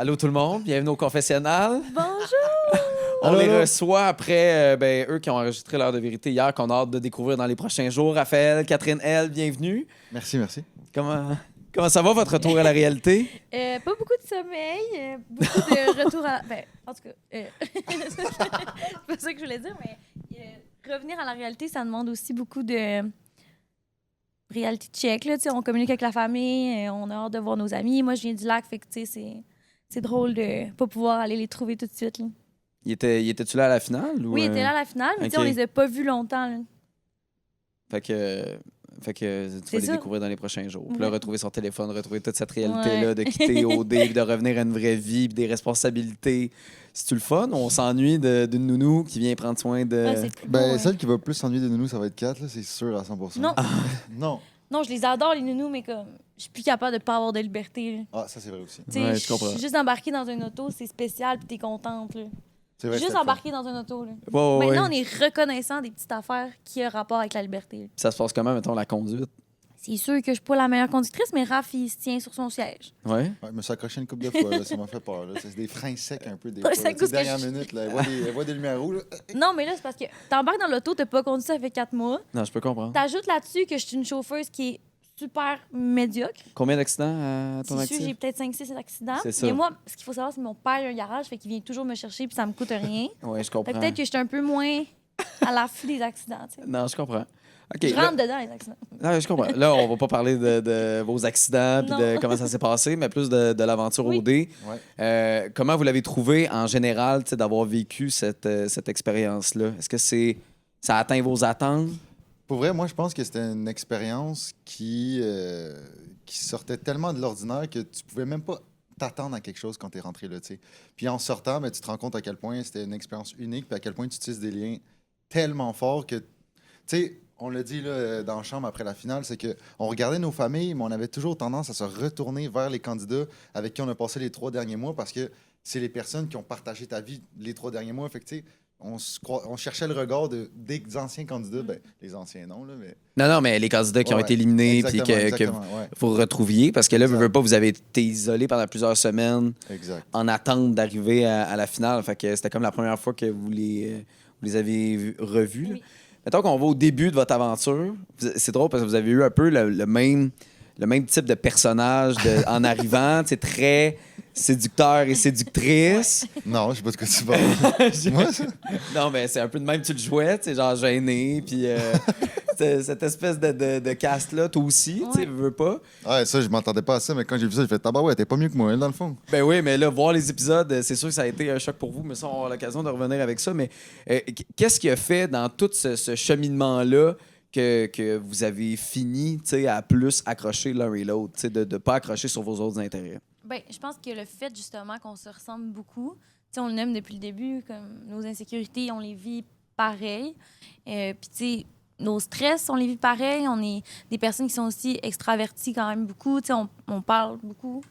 Allô tout le monde, bienvenue au confessionnal. Bonjour! On les reçoit après eux qui ont enregistré l'heure de vérité hier, qu'on a hâte de découvrir dans les prochains jours. Raphaël, Catherine L, bienvenue. Merci. Comment ça va votre retour à la réalité? Pas beaucoup de sommeil, beaucoup de retour à... Ben, en tout cas, c'est pas ça que je voulais dire, mais revenir à la réalité, ça demande aussi beaucoup de reality check. Là, on communique avec la famille, on a hâte de voir nos amis. Moi, je viens du lac, fait que c'est drôle de pas pouvoir aller les trouver tout de suite. Là. Il était-tu là à la finale? Ou, Oui, il était là à la finale, mais on les a pas vus longtemps. Là. Fait que tu vas les découvrir dans les prochains jours. Puis là, Ouais. retrouver son téléphone, retrouver toute cette réalité-là, de quitter OD, puis de revenir à une vraie vie, puis des responsabilités. C'est-tu le fun? On s'ennuie d'une nounou qui vient prendre soin de... Ah, c'est le plus beau, hein. Celle qui va plus s'ennuyer de nous, ça va être Kat, là, c'est sûr à 100%. Non. Non. Non, je les adore, les nounous, mais comme je suis plus capable de pas avoir de liberté. Là. Ah, ça, c'est vrai aussi. Tu sais, Ouais, je comprends. juste embarquer dans un auto, c'est spécial, puis t'es contente. Là. C'est vrai, Juste c'était le fun. embarquer dans un auto. Là. Ouais. Maintenant, on est reconnaissant des petites affaires qui ont rapport avec la liberté. là. Puis ça se passe comment, mettons, la conduite? C'est sûr que je suis pas la meilleure conductrice, mais Raph, il se tient sur son siège. Ouais? Ouais, je me suis accroché une couple de fois, là, ça m'a fait peur. Là. C'est des freins secs un peu des Pas fois. ça Tu sais, cause que dernière je- minute, là, elle voit des lumières rouges. Là. Non, mais là, c'est parce que t'embarques dans l'auto, t'as pas conduit, ça fait 4 mois. Non, je peux comprendre. T'ajoutes là-dessus que je suis une chauffeuse qui est super médiocre. Combien d'accidents à ton C'est sûr, actif? j'ai peut-être 5-6 accidents. C'est ça. Mais moi, ce qu'il faut savoir, c'est que mon père a un garage, fait qu'il vient toujours me chercher, puis ça me coûte rien. Ouais, je Fait comprends. que peut-être que je suis un peu moins à l'affût des accidents. tu sais. Non, je comprends. OK. Je là- rentre dedans, les accidents. Non, je comprends. Là, on va pas parler de vos accidents puis de Non. comment ça s'est passé, mais plus de l'aventure Oui. OD. Ouais. Comment vous l'avez trouvé en général, tu sais, d'avoir vécu cette expérience-là? Est-ce que ça a atteint vos attentes? Pour vrai, moi, je pense que c'était une expérience qui sortait tellement de l'ordinaire que tu pouvais même pas t'attendre à quelque chose quand tu es rentré là, tu sais. Puis en sortant, ben, tu te rends compte à quel point c'était une expérience unique, puis à quel point tu tisses des liens tellement forts que, tu sais, on l'a dit là, dans la chambre après la finale, c'est que on regardait nos familles, mais on avait toujours tendance à se retourner vers les candidats avec qui on a passé les 3 derniers mois parce que c'est les personnes qui ont partagé ta vie les 3 derniers mois. Fait que, tu sais, on cherchait le regard des anciens candidats, ben, les anciens non, là, mais... Non, mais les candidats qui ont Ouais, été éliminés puis que exactement, ouais, vous retrouviles, parce que là, Exact. vous avez été isolé pendant plusieurs semaines exact. en attente d'arriver à la finale. Fait que c'était comme la première fois que vous les avez revus. là. Oui. Mettons qu'on va au début de votre aventure. C'est drôle parce que vous avez eu un peu le même type de personnage en arrivant. C'est très séducteur et séductrice. Non, je sais pas de quoi tu parles. Moi, ça? Non, mais c'est un peu de même, tu le jouais, tu sais, genre gêné. Puis cette espèce de cast-là, toi aussi, tu sais, Ouais. veux pas. Ouais, ça, je m'entendais pas à ça, mais quand j'ai vu ça, j'ai fait « Ah bah ouais, t'es pas mieux que moi, elle, dans le fond. » Ben oui, mais là, voir les épisodes, c'est sûr que ça a été un choc pour vous, mais ça, on va avoir l'occasion de revenir avec ça. Mais qu'est-ce qui a fait dans tout ce cheminement-là que vous avez fini, tu sais, à plus accrocher l'un et l'autre, tu sais, de ne pas accrocher sur vos autres intérêts? Ben, je pense que le fait, justement, qu'on se ressemble beaucoup, tu sais, on l'aime depuis le début, comme nos insécurités, on les vit pareil. Puis, tu sais, nos stress, on les vit pareil. On est des personnes qui sont aussi extraverties quand même beaucoup. Tu sais, on parle beaucoup.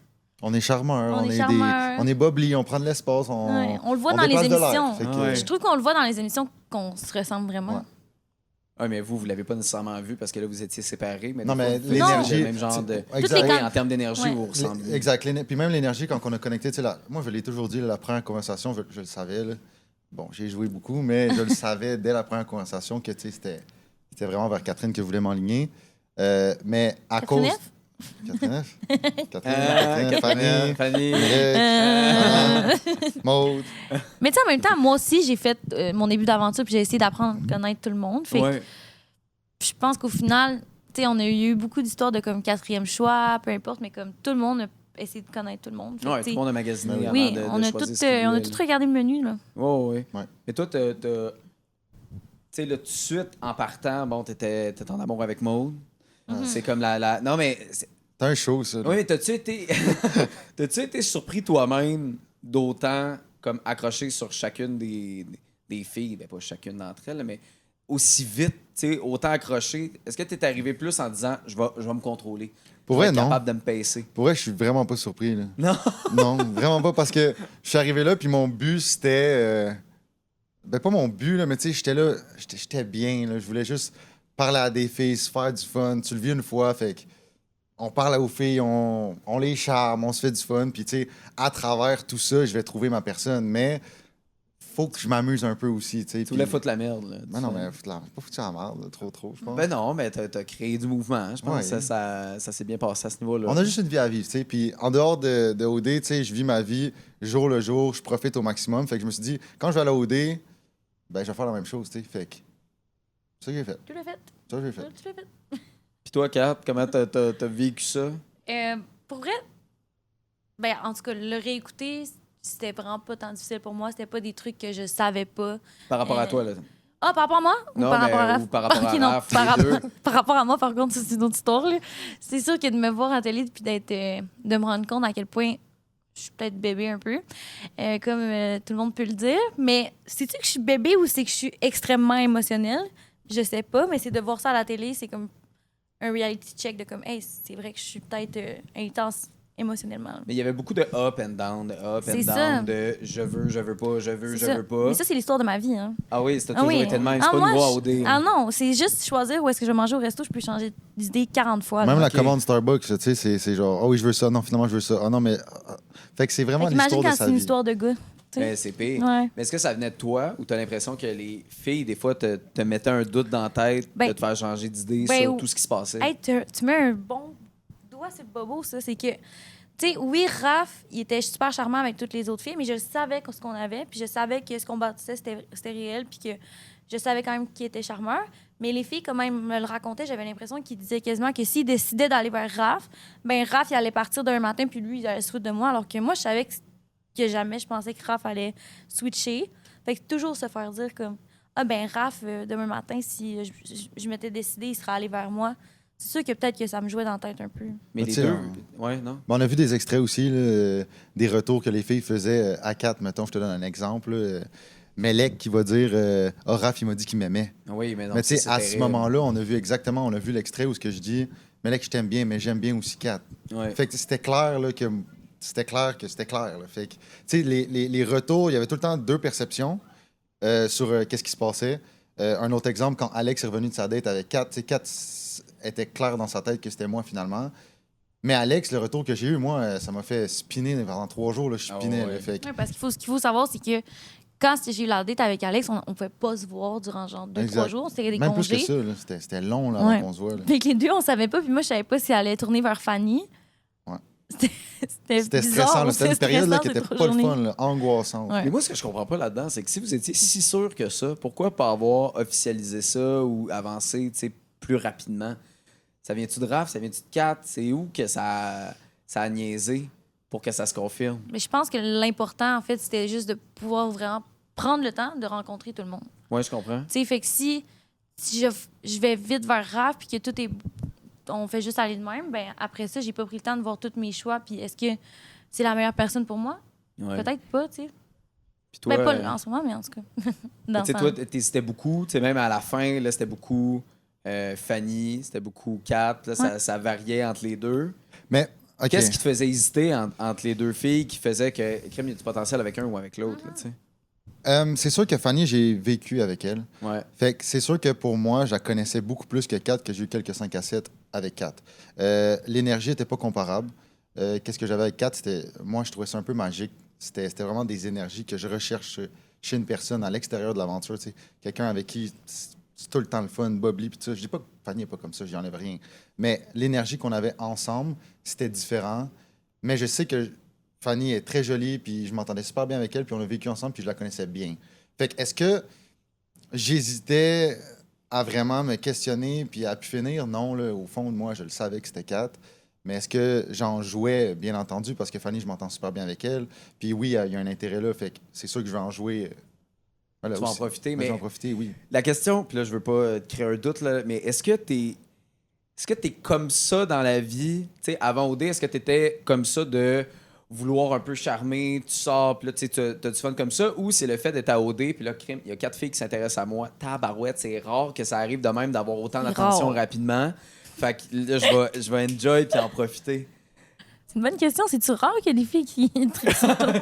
On est charmeurs, On est charmeurs. on est bubbly, on prend de l'espace, Ouais, on le voit dans les dépasse de l'air. émissions. Fait que, Ah ouais. Je trouve qu'on le voit dans les émissions qu'on se ressemble vraiment. Ouais. Oui, mais vous l'avez pas nécessairement vu parce que là, vous étiez séparés. Mais Non, des fois, mais vous pouvez l'énergie... dire le même genre de... Exact. Toutes les Oui, en termes d'énergie, Ouais. vous ressemblez. Exact. Puis même l'énergie, quand on a connecté, tu sais, moi, je l'ai toujours dit, là, la première conversation, je le savais. Là. Bon, j'ai joué beaucoup, mais je le savais dès la première conversation que, tu sais, c'était vraiment vers Catherine que je voulais m'enligner. Mais à Catherine cause... F? Catherine F? Catherine, Fanny, Fanny. Eric, Anna, Maude. Mais tu sais, en même temps, moi aussi, j'ai fait mon début d'aventure puis j'ai essayé d'apprendre à connaître tout le monde. Fait que Ouais. je pense qu'au final, tu sais, on a eu beaucoup d'histoires de comme quatrième choix, peu importe, mais comme tout le monde a essayé de connaître tout le monde. Fait que, Ouais, tu tout sais, le monde a magasiné avant oui, de on a choisir tout, ce qu'il on a voulait, tout là. regardé le menu, là. Ouais. Ouais. Et toi, tu sais, là, tout de suite, en partant, bon, t'étais en amour avec Maud. C'est comme la... Non, mais... C'est un show, ça. là. Oui, mais t'as-tu été... t'as-tu été surpris toi-même d'autant comme accroché sur chacune des filles? Ben, pas chacune d'entre elles, mais aussi vite, tu sais, autant accroché. Est-ce que t'es arrivé plus en disant, je vais me contrôler? Pour Je vais vrai, être non. capable de me pacer. Pour vrai, je suis vraiment pas surpris. Là. Non. Non, vraiment pas, parce que je suis arrivé là, puis mon but, c'était... Ben, pas mon but, là, mais tu sais, j'étais là, j'étais bien, là. Je voulais juste parler à des filles, se faire du fun. Tu le vis une fois, fait que on parle aux filles, on les charme, on se fait du fun. Puis, tu sais, à travers tout ça, je vais trouver ma personne. Mais faut que je m'amuse un peu aussi, tu sais. Tu voulais foutre la merde, là. Ben non, mais pas foutu la merde, là, trop, je pense. Ben non, mais t'as créé du mouvement. Je pense Ouais. que ça s'est bien passé à ce niveau-là. On a juste une vie à vivre, tu sais. Puis en dehors de OD, tu sais, je vis ma vie jour le jour, je profite au maximum. Fait que je me suis dit, quand je vais aller à OD, ben je vais faire la même chose, tu sais. Fait que c'est ça que j'ai fait. Tu l'as fait. Ça que j'ai fait. Tu l'as fait. Puis toi, Kat, comment t'as vécu ça? Pour vrai, ben, en tout cas, le réécouter, c'était vraiment pas tant difficile pour moi. C'était pas des trucs que je savais pas. Par rapport à toi, là. Ah, par rapport à moi? Ou Non, par mais- rapport à Raph? ou par rapport à Ok, non, Raph, par, les deux. par rapport à moi, par contre, ça, c'est une autre histoire. Là. C'est sûr que de me voir à la télé puis de me rendre compte à quel point je suis peut-être bébé un peu, comme tout le monde peut le dire. Mais c'est-tu que je suis bébé ou c'est que je suis extrêmement émotionnelle? Je sais pas, mais c'est de voir ça à la télé, c'est comme un reality check de comme, hey, c'est vrai que je suis peut-être intense émotionnellement. Mais il y avait beaucoup de up and down, C'est ça. de je veux pas, je C'est ça. veux pas. Mais ça, c'est l'histoire de ma vie. Hein. Ah oui, c'était Ah toujours oui. été le même. Ah, C'est pas moi, nouveau à je- OD. Ah non, c'est juste choisir où est-ce que je vais manger au resto. Je peux changer d'idée 40 fois. là. Même la Ok. commande Starbucks, tu sais, c'est genre, oh oui, je veux ça, non, finalement, je veux ça. Ah non, mais. Fait que c'est vraiment Fait qu'imagine l'histoire quand de c'est sa une vie. histoire de gars. tu sais. Ben, c'est pire. Ouais. Mais est-ce que ça venait de toi ou t'as l'impression que les filles, des fois, te mettaient un doute dans la tête Ben, de te faire changer d'idée ben, sur ou- tout ce qui se passait? Hey, tu mets un bon doigt sur le bobo, ça. C'est que, tu sais, oui, Raph, il était super charmant avec toutes les autres filles, mais je savais ce qu'on avait, puis je savais que ce qu'on bâtissait, c'était réel, puis que je savais quand même qu'il était charmeur. Mais les filles, quand même, me le racontaient, j'avais l'impression qu'ils disaient quasiment que s'ils décidaient d'aller vers Raph, ben Raph, il allait partir d'un matin, puis lui, il allait se foutre de moi, alors que moi, je savais que jamais je pensais que Raph allait switcher. Fait que toujours se faire dire comme, ah ben Raph, demain matin, si je m'étais décidée, il serait allé vers moi. C'est sûr que peut-être que ça me jouait dans la tête un peu. Mais Tu les sais, deux. Ouais, non? On a vu des extraits aussi, là, des retours que les filles faisaient à 4. Mettons, je te donne un exemple. Melek qui va dire Ah, Raph, il m'a dit qu'il m'aimait. Oui, mais non. Mais tu sais, ça, à c'est ce terrible. moment-là, on a vu l'extrait où ce que je dis Melek, je t'aime bien, mais j'aime bien aussi 4. Ouais. Fait que c'était clair là, que c'était clair. Là. Fait que, tu sais, les retours, il y avait tout le temps deux perceptions sur qu'est-ce qui se passait. Un autre exemple, quand Alex est revenu de sa date avec Kat, tu sais, Kat était clair dans sa tête que c'était moi finalement. Mais Alex, le retour que j'ai eu, moi, ça m'a fait spinner pendant 3 jours. Là, je Ah spinais. ouais. Là, fait que- Ouais, parce ce qu'il faut savoir, c'est que quand j'ai eu la date avec Alex, on ne pouvait pas se voir durant genre 2-3 Exact. jours. C'était des Même plus que congés. ça, là, c'était long là, Ouais. avant qu'on se voit. Là. Fait que les deux, on savait pas. Puis moi, je savais pas si elle allait tourner vers Fanny. Ouais. C'était C'était bizarre, stressant. là. C'était une période là, qui stressant, était ces pas le 3 fun, journées. là, angoissante. Ouais. Mais moi, ce que je comprends pas là-dedans, c'est que si vous étiez si sûr que ça, pourquoi pas avoir officialisé ça ou avancé plus rapidement? Ça vient-tu de Raph? Ça vient-tu de Kat? C'est où que ça a niaisé pour que ça se confirme? Mais je pense que l'important, en fait, c'était juste de pouvoir vraiment prendre le temps de rencontrer tout le monde. Oui, je comprends. Tu sais, fait que si je vais vite vers Raph puis que tout est... On fait juste aller de même, ben après ça, j'ai pas pris le temps de voir tous mes choix. Puis est-ce que c'est la meilleure personne pour moi? Ouais. Peut-être pas, tu sais. Puis toi, Ben, pas en ce moment, mais en tout cas. Dans tu sais, ce toi, temps. c'était beaucoup, tu sais, même à la fin, là, c'était beaucoup Fanny, c'était beaucoup Kat, là, ça variait entre les deux. Mais, OK. Qu'est-ce qui te faisait hésiter entre les deux filles qui faisait que crème, il y a du potentiel avec un ou avec l'autre, là, tu sais? C'est sûr que Fanny, j'ai vécu avec elle. Ouais. Fait que c'est sûr que pour moi, je la connaissais beaucoup plus que 4, que j'ai eu quelques 5 à 7 avec 4. L'énergie n'était pas comparable. Qu'est-ce que j'avais avec 4? Moi, je trouvais ça un peu magique. C'était vraiment des énergies que je recherche chez une personne à l'extérieur de l'aventure. Tu sais. Quelqu'un avec qui c'est tout le temps le fun, bubbly, puis tout ça. Je dis pas que Fanny n'est pas comme ça, j'y enlève rien. Mais l'énergie qu'on avait ensemble, c'était différent. Mais je sais que Fanny est très jolie, puis je m'entendais super bien avec elle, puis on a vécu ensemble, puis je la connaissais bien. Fait que est-ce que j'hésitais à vraiment me questionner puis à pu finir? Non, là, au fond de moi, je le savais que c'était 4. Mais est-ce que j'en jouais, bien entendu, parce que Fanny, je m'entends super bien avec elle. Puis oui, il y a un intérêt là, fait que c'est sûr que je vais en jouer. Voilà, Tu vas en aussi. profiter, Je mais vais en profiter, oui. la question, puis là, je veux pas te créer un doute, là, mais est-ce que t'es comme ça dans la vie? Tu sais, avant OD, est-ce que t'étais comme ça de vouloir un peu charmer, tu sors, puis là, tu sais, t'as du fun comme ça, ou c'est le fait d'être à OD, puis là, crime, il y a 4 filles qui s'intéressent à moi. Tabarouette, c'est rare que ça arrive de même d'avoir autant d'attention Rare. rapidement. Fait que là, je vais enjoy puis en profiter. C'est une bonne question. C'est-tu rare qu'il y ait des filles qui trippent sur toi?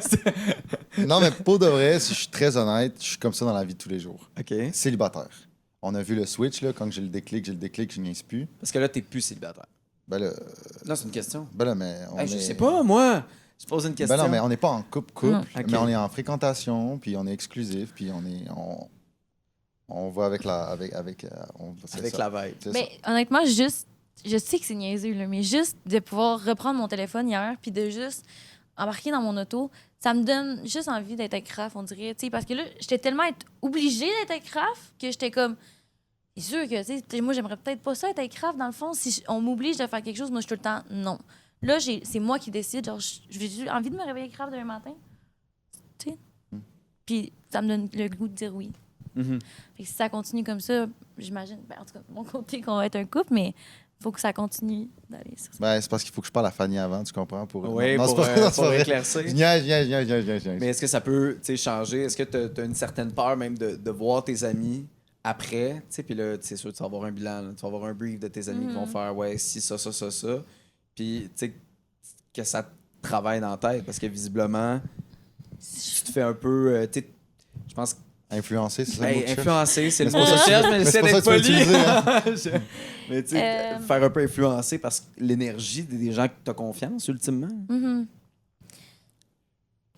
Non, mais pour de vrai, si je suis très honnête, je suis comme ça dans la vie de tous les jours. OK. Célibataire. On a vu le switch, là, quand j'ai le déclic, je niaise plus. Parce que là, t'es plus célibataire. Ben là, Non, c'est une question. mais on Je est... sais pas, moi. Je pose une question. Ben non, mais on n'est pas en couple, Non. Ok. mais on est en fréquentation, puis on est exclusif, puis on va avec la... c'est Avec ça. la vibe. C'est Mais honnêtement, je sais que c'est niaiseux, là, mais juste de pouvoir reprendre mon téléphone hier puis de juste embarquer dans mon auto, ça me donne juste envie d'être avec Raph, on dirait. Parce que là, j'étais tellement obligée d'être avec Raph que j'étais comme. C'est sûr que, tu sais, moi, j'aimerais peut-être pas ça être avec Raph, dans le fond. Si on m'oblige de faire quelque chose, moi, je suis tout le temps non. Là, c'est moi qui décide. Genre, j'ai envie de me réveiller avec Raph demain matin. Tu sais? Puis ça me donne le goût de dire oui. Mhm. Fait que si ça continue comme ça, j'imagine, en tout cas, de mon côté, qu'on va être un couple, mais il faut que ça continue d'aller sur ça. Ben, c'est parce qu'il faut que je parle à Fanny avant, tu comprends? Oui, Non, pour, c'est pas- non, c'est pour pas vrai. éclaircir. Viens. Mais est-ce que ça peut changer? Est-ce que tu as une certaine peur même de voir tes amis après? Puis là, c'est sûr, tu vas avoir un bilan, là, tu vas avoir un brief de tes amis qui vont faire ouais, si, ça. Puis, tu sais, que ça te travaille dans la tête parce que visiblement, tu te fais un peu. Tu sais, je pense que. Influencer, c'est ça le mot que tu cherches? Influencer, c'est le Mais mot c'est que pour je ça cherche, mais mais j'essaie c'est d'être pour ça que tu vas poli. utiliser, Mais tu sais, faire un peu influencer parce que l'énergie des gens que tu as confiance, ultimement. Mhm.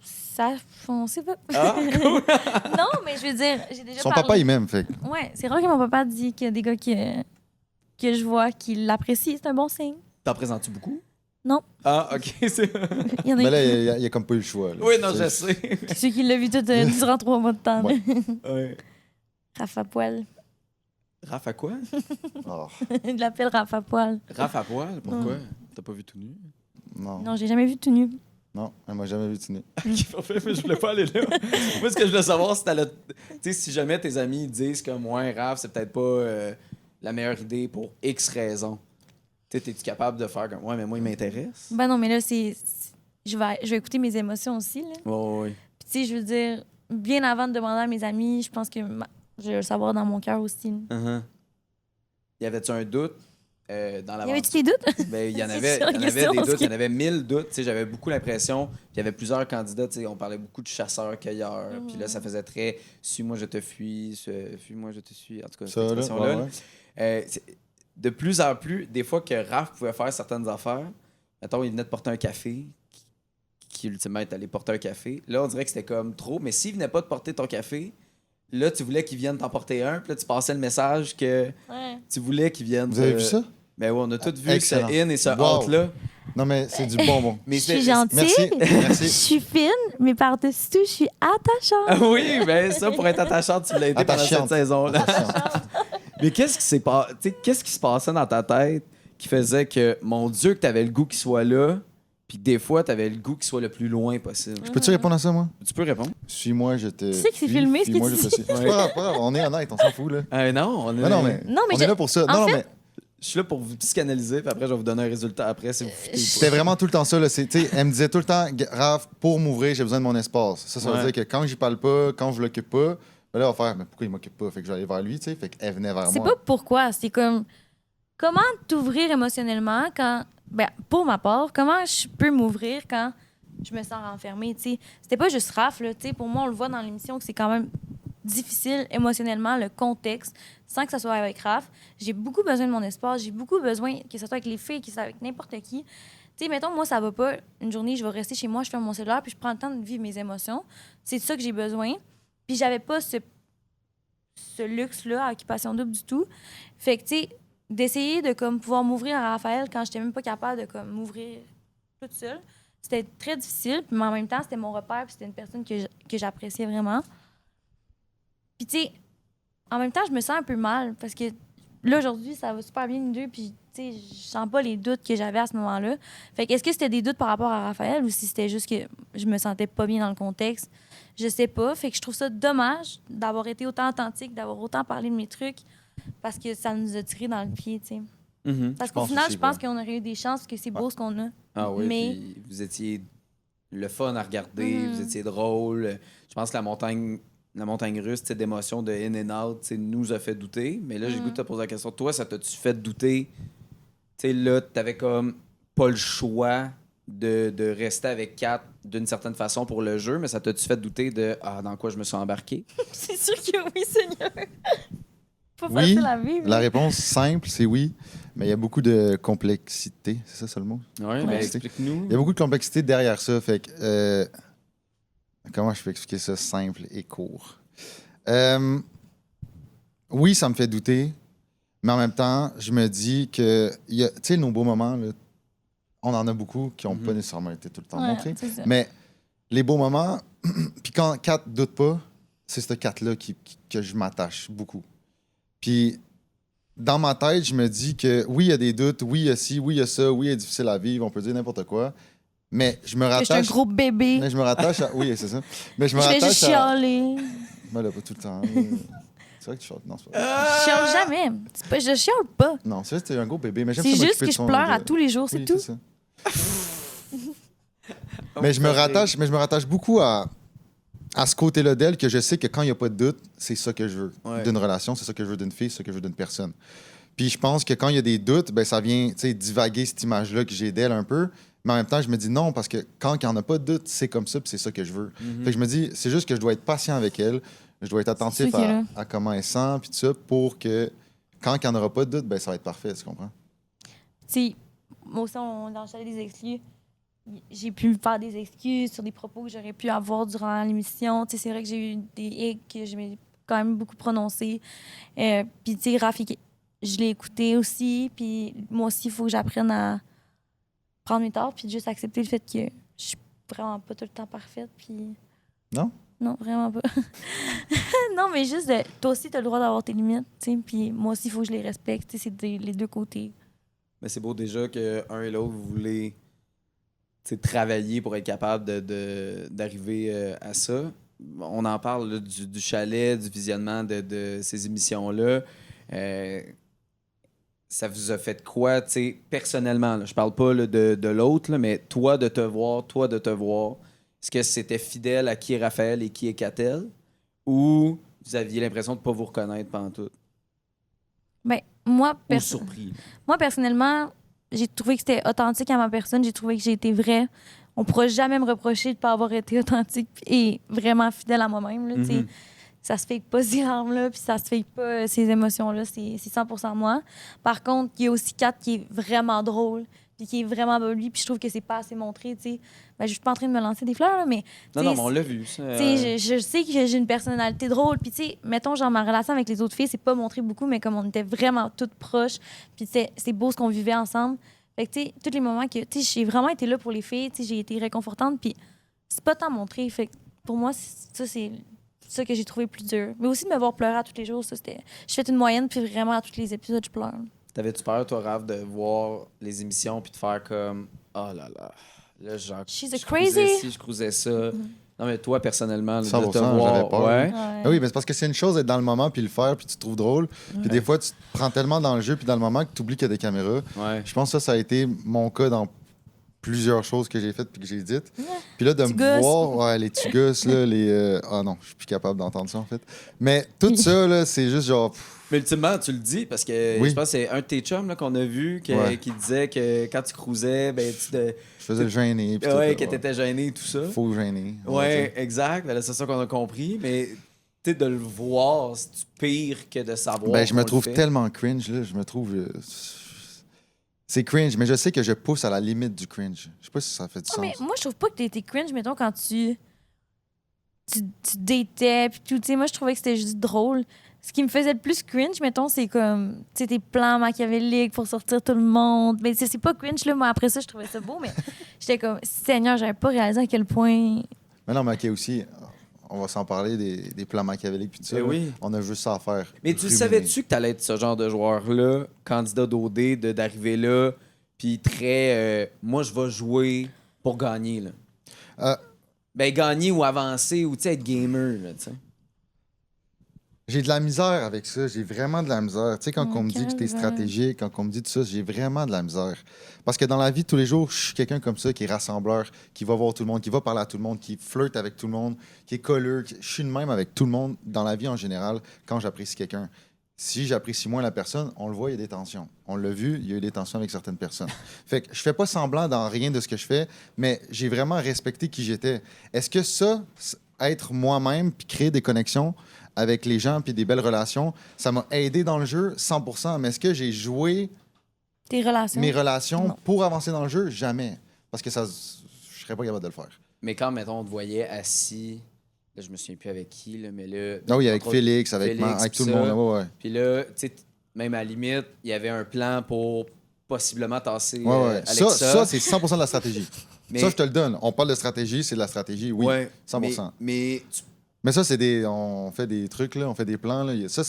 Ça, on sait pas. Ah, cool! Non, mais je veux dire, j'ai déjà Son parlé. papa, il m'aime, fait que- Ouais, c'est rare que mon papa dit qu'il y a des gars que je vois qui l'apprécient. C'est un bon signe. T'en présentes-tu beaucoup? Non. Ah, OK. C'est... Il y en a Mais là, il y a comme pas eu le choix. là. Oui, non, C'est- je sais. ceux qui l'ont vu tout durant 3 mois de temps. Ouais. Ouais. Raph à poil. Raph à quoi? Oh, Je l'appelle Raph à poil. Raph à poil? Pourquoi? T'as pas vu tout nu? non, Non, j'ai jamais vu tout nu. non, elle m'a jamais vu Tinu. Ok, parfait, mais je voulais pas aller là. Moi, ce que je voulais savoir, c'est tu sais, si jamais tes amis disent que moi, Raph, c'est peut-être pas la meilleure idée pour X raisons. Tu sais, t'es-tu capable de faire comme ouais, mais moi, il m'intéresse? Ben non, mais là, je vais écouter mes émotions aussi. Là. Ouais. Puis, tu sais, je veux dire, bien avant de demander à mes amis, je pense que je vais le savoir dans mon cœur aussi. Uh-huh. Y avait-tu un doute dans Y l'aventure? avait-tu des doutes? Ben, il y en C'est avait, ça, il y en la avait question, des doutes, parce il y que- en avait 1000 doutes. Tu sais, j'avais beaucoup l'impression qu'il y avait plusieurs candidats. Tu sais, on parlait beaucoup de chasseurs-cueilleurs. Puis là, ça faisait très « suis-moi, je te fuis, fuis-moi, je te suis ». En tout cas, cette Ça, là, expression-là. ouais. De plus en plus, des fois que Raph pouvait faire certaines affaires, mettons, il venait de porter un café, qui ultimement est allé porter un café. Là, on dirait que c'était comme trop. Mais s'il venait pas de porter ton café, là, tu voulais qu'il vienne t'en porter un. Puis là, tu passais le message que Ouais. tu voulais qu'il vienne. Vous avez vu ça? Ben oui, on a tous vu Excellent. ce in et ce Wow. out-là. Non, mais c'est du bonbon. Mais Je suis gentille. Merci, Je merci. suis fine, mais par-dessus tout, je suis attachante. Ah oui, ben ça, pour être attachante, tu l'as été pendant cette Attachante. saison-là. Attention. Mais qu'est-ce qui se passait dans ta tête qui faisait que, mon Dieu, que t'avais le goût qu'il soit là, puis que des fois, t'avais le goût qu'il soit le plus loin possible? Peux-tu répondre à ça, moi? Tu peux répondre? Suis-moi, je te. Tu sais que c'est fuis, filmé, ce que fuis-moi, tu je te dis. suis. C'est pas grave, on est honnête, on s'en fout, là. Non, on est... Non, mais, Non, mais on est là pour ça. en Non, fait- mais Je suis là pour vous psychanalyser, puis après, je vais vous donner un résultat après si vous foutez ou c'était pas. vraiment tout le temps ça. Là. Tu sais, elle me disait tout le temps, Raph, pour m'ouvrir, j'ai besoin de mon espace. Ça veut Ouais. dire que quand j'y parle pas, quand je l'occupe pas, ben là, elle va faire, mais pourquoi il m'occupe pas? Fait que je vais aller vers lui, tu sais. Fait qu'elle venait vers C'est moi. pas pourquoi, c'est comme comment t'ouvrir émotionnellement quand pour ma part, comment je peux m'ouvrir quand je me sens renfermée, tu sais. C'était pas juste Raph là, tu sais, pour moi on le voit dans l'émission que c'est quand même difficile émotionnellement le contexte sans que ça soit avec Raph. J'ai beaucoup besoin de mon espace, j'ai beaucoup besoin que ce soit avec les filles, que ce soit avec n'importe qui. Tu sais, mettons, moi, ça va pas. Une journée, je vais rester chez moi, je ferme mon cellulaire, puis je prends le temps de vivre mes émotions. C'est de ça que j'ai besoin. Puis j'avais pas ce luxe-là à Occupation Double du tout. Fait que, tu sais, d'essayer de comme, pouvoir m'ouvrir à Raphaël quand j'étais même pas capable de comme, m'ouvrir toute seule, c'était très difficile. Mais en même temps, c'était mon repère, puis c'était une personne que j'appréciais vraiment. Puis, tu sais, en même temps, je me sens un peu mal parce que là, aujourd'hui, ça va super bien, nous deux, puis, tu sais, je sens pas les doutes que j'avais à ce moment-là. Fait que, est-ce que c'était des doutes par rapport à Raphaël ou si c'était juste que je me sentais pas bien dans le contexte? Je sais pas. Fait que je trouve ça dommage d'avoir été autant authentique, d'avoir autant parlé de mes trucs parce que ça nous a tiré dans le pied, tu sais. Mhm. Parce Je qu'au pense final, aussi, je pense ouais. qu'on aurait eu des chances que c'est beau ce qu'on a. Ah oui, Mais- puis vous étiez le fun à regarder, Mhm. vous étiez drôle. Je pense que la montagne russe, tu sais, d'émotions de in and out, tu sais, nous a fait douter. Mais là, j'ai le goût de te poser la question. Toi, ça t'a-tu fait douter? Tu sais, là, t'avais comme pas le choix de rester avec Kat d'une certaine façon pour le jeu, mais ça t'a-tu fait douter de dans quoi je me suis embarqué? C'est sûr que oui, Seigneur. Pas Oui, facile à vivre. la réponse simple, c'est oui. Mais il y a beaucoup de complexité, c'est ça le mot? Ouais, mais explique-nous. Il y a beaucoup de complexité derrière ça. Fait que, comment je peux expliquer ça simple et court? Oui, ça me fait douter, mais en même temps, je me dis que, tu sais, nos beaux moments, là, on en a beaucoup qui n'ont pas nécessairement été tout le temps montrés. Mais les beaux moments, puis quand Kat doute pas, c'est ce Kat-là que je m'attache beaucoup. Puis dans ma tête, je me dis que oui, il y a des doutes, oui, il y a ci, oui, il y a ça, oui, il est difficile à vivre, on peut dire n'importe quoi. Mais je me rattache. Je suis un gros bébé. Mais je me rattache à. Oui, c'est ça. Mais je me Je vais rattache juste à. chialer. Ben là, pas tout le temps. C'est vrai que tu chiales. Non, c'est pas Je chiale jamais. Je chiale pas. Non, c'est vrai que t'es un gros bébé. Mais j'aime C'est ça juste m'occuper que de je son- pleure de- à tous les jours, c'est Oui, tout. ça. Mais je me rattache beaucoup à ce côté-là d'elle que je sais que quand il n'y a pas de doute, c'est ça que je veux Ouais. d'une relation, c'est ça que je veux d'une fille, c'est ça que je veux d'une personne. Puis je pense que quand il y a des doutes, ben ça vient divaguer cette image-là que j'ai d'elle un peu. Mais en même temps, je me dis non, parce que quand il n'y en a pas de doute, c'est comme ça, puis c'est ça que je veux. Fait que je me dis, c'est juste que je dois être patient avec elle, je dois être attentif C'est ça qui est là. à comment elle sent, puis tout ça, pour que quand il n'y en aura pas de doute, ben ça va être parfait, tu comprends? Tu sais, moi aussi, dans le chalet des exclus, j'ai pu me faire des excuses sur des propos que j'aurais pu avoir durant l'émission. Tu sais, c'est vrai que j'ai eu des hicks que je m'ai quand même beaucoup prononcés. Puis, tu sais, Rafi, je l'ai écouté aussi. Puis, moi aussi, il faut que j'apprenne à prendre mes torts puis juste accepter le fait que je suis vraiment pas tout le temps parfaite. Puis... Non? Non, vraiment pas. Non, mais juste, toi aussi, tu as le droit d'avoir tes limites. Tu sais, puis moi aussi, il faut que je les respecte. Tu sais, c'est les deux côtés. Mais c'est beau déjà qu'un et l'autre, vous voulez travailler pour être capable d'arriver à ça. On en parle là, du chalet, du visionnement de ces émissions-là. Ça vous a fait quoi, personnellement? Là? Je parle pas là, de l'autre, là, mais toi de te voir. Est-ce que c'était fidèle à qui est Raphaël et qui est Catel? Ou vous aviez l'impression de ne pas vous reconnaître pantoute? Ben, moi, Ou surpris? Moi, personnellement, j'ai trouvé que c'était authentique à ma personne. J'ai trouvé que j'ai été vraie. On ne pourra jamais me reprocher de ne pas avoir été authentique et vraiment fidèle à moi-même. Là, Mm-hmm. Ça se fake pas ces larmes-là, puis ça se fake pas ces émotions-là. C'est 100% moi. Par contre, il y a aussi Kat qui est vraiment drôle, puis qui est vraiment lui, puis je trouve que c'est pas assez montré. Ben, je suis pas en train de me lancer des fleurs, là, mais... Non, mais on l'a vu, ça. Je sais que j'ai une personnalité drôle. Puis, tu sais, mettons, genre, ma relation avec les autres filles, c'est pas montré beaucoup, mais comme on était vraiment toutes proches, puis c'est beau ce qu'on vivait ensemble. Fait que, tu sais, tous les moments que, tu sais, j'ai vraiment été là pour les filles, tu sais, j'ai été réconfortante, puis c'est pas tant montré. Fait que, pour moi, ça, c'est ça que j'ai trouvé plus dur. Mais aussi de me voir pleurer à tous les jours, ça, c'était... Je fais une moyenne, puis vraiment, à tous les épisodes, je pleure. T'avais-tu peur, toi, Raph, de voir les émissions puis de faire comme « Oh là là, là, genre, She's a je cruisais crazy. ci, je cruisais ça. Non, mais toi, personnellement, là, de 100%, te voir... j'avais peur. Ouais. Ah oui, mais c'est parce que c'est une chose d'être dans le moment puis le faire puis tu te trouves drôle. Puis des fois, tu te prends tellement dans le jeu puis dans le moment que tu oublies qu'il y a des caméras. Ouais. Je pense que ça a été mon cas dans plusieurs choses que j'ai faites puis que j'ai dites. Puis là, de Tu me gosses. voir, ouais, les tugus, là, les... Ah non, je suis plus capable d'entendre ça, en fait. Mais tout ça, là, c'est juste genre... Mais ultimement, tu le dis parce que Oui. je pense que c'est un de tes chums là, qu'on a vu Ouais. qui disait que quand tu cruisais, ben, Je faisais le gêné. Puis ouais, tout, que là, t'étais gêné et tout ça. Faux gêné. Ouais, exact. Ben là, c'est ça qu'on a compris. Mais tu sais, de le voir, c'est pire que de savoir. Ben, je me qu'on trouve le fait. tellement cringe, là. Je me trouve... C'est cringe, mais je sais que je pousse à la limite du cringe. Je sais pas si ça fait du Ah, sens. mais moi, je trouve pas que t'as été cringe, mettons, quand tu datais, puis tout. Tu sais, moi, je trouvais que c'était juste drôle. Ce qui me faisait le plus cringe, mettons, c'est comme, tu sais, tes plans machiavéliques pour sortir tout le monde. Mais c'est pas cringe, là. Moi, après ça, je trouvais ça beau, mais j'étais comme, Seigneur, j'avais pas réalisé à quel point. Mais non, mais OK, aussi, on va s'en parler des plans machiavéliques puis tout ça. Ben là. oui. On a juste ça à faire. Mais tu Ruminer. savais-tu que t'allais être ce genre de joueur-là, candidat d'OD, d'arriver là, puis très... moi, je vais jouer pour gagner, là. Ben, gagner ou avancer, ou, tu sais, être gamer, là, tu sais. J'ai de la misère avec ça. J'ai vraiment de la misère. Tu sais, quand Oh, on me dit que t'es calvaire. stratégique, quand on me dit tout ça, j'ai vraiment de la misère. Parce que dans la vie de tous les jours, je suis quelqu'un comme ça qui est rassembleur, qui va voir tout le monde, qui va parler à tout le monde, qui flirte avec tout le monde, qui est colleur. Je suis de même avec tout le monde dans la vie en général quand j'apprécie quelqu'un. Si j'apprécie moins la personne, on le voit, il y a des tensions. On l'a vu, il y a eu des tensions avec certaines personnes. Fait que je fais pas semblant dans rien de ce que je fais, mais j'ai vraiment respecté qui j'étais. Est-ce que ça, être moi-même puis créer des connexions avec les gens puis des belles relations, ça m'a aidé dans le jeu 100%. Mais est-ce que j'ai joué Tes relations. Mes relations, Non. pour avancer dans le jeu, jamais. Parce que je serais pas capable de le faire. Mais quand, mettons, on te voyait assis, là, je me souviens plus avec qui, là, mais là... Ah oui, avec entre autres, Félix, avec Félix, tout le ça. monde. Là, ouais. Puis là, tu sais, même à la limite, il y avait un plan pour possiblement tasser Ouais. Alexa. Ça c'est 100% de la stratégie. Mais- Ça, je te le donne. On parle de stratégie, c'est de la stratégie, oui. Ouais, 100%. Mais Mais ça, on fait des trucs, là, on fait des plans. Là. Ça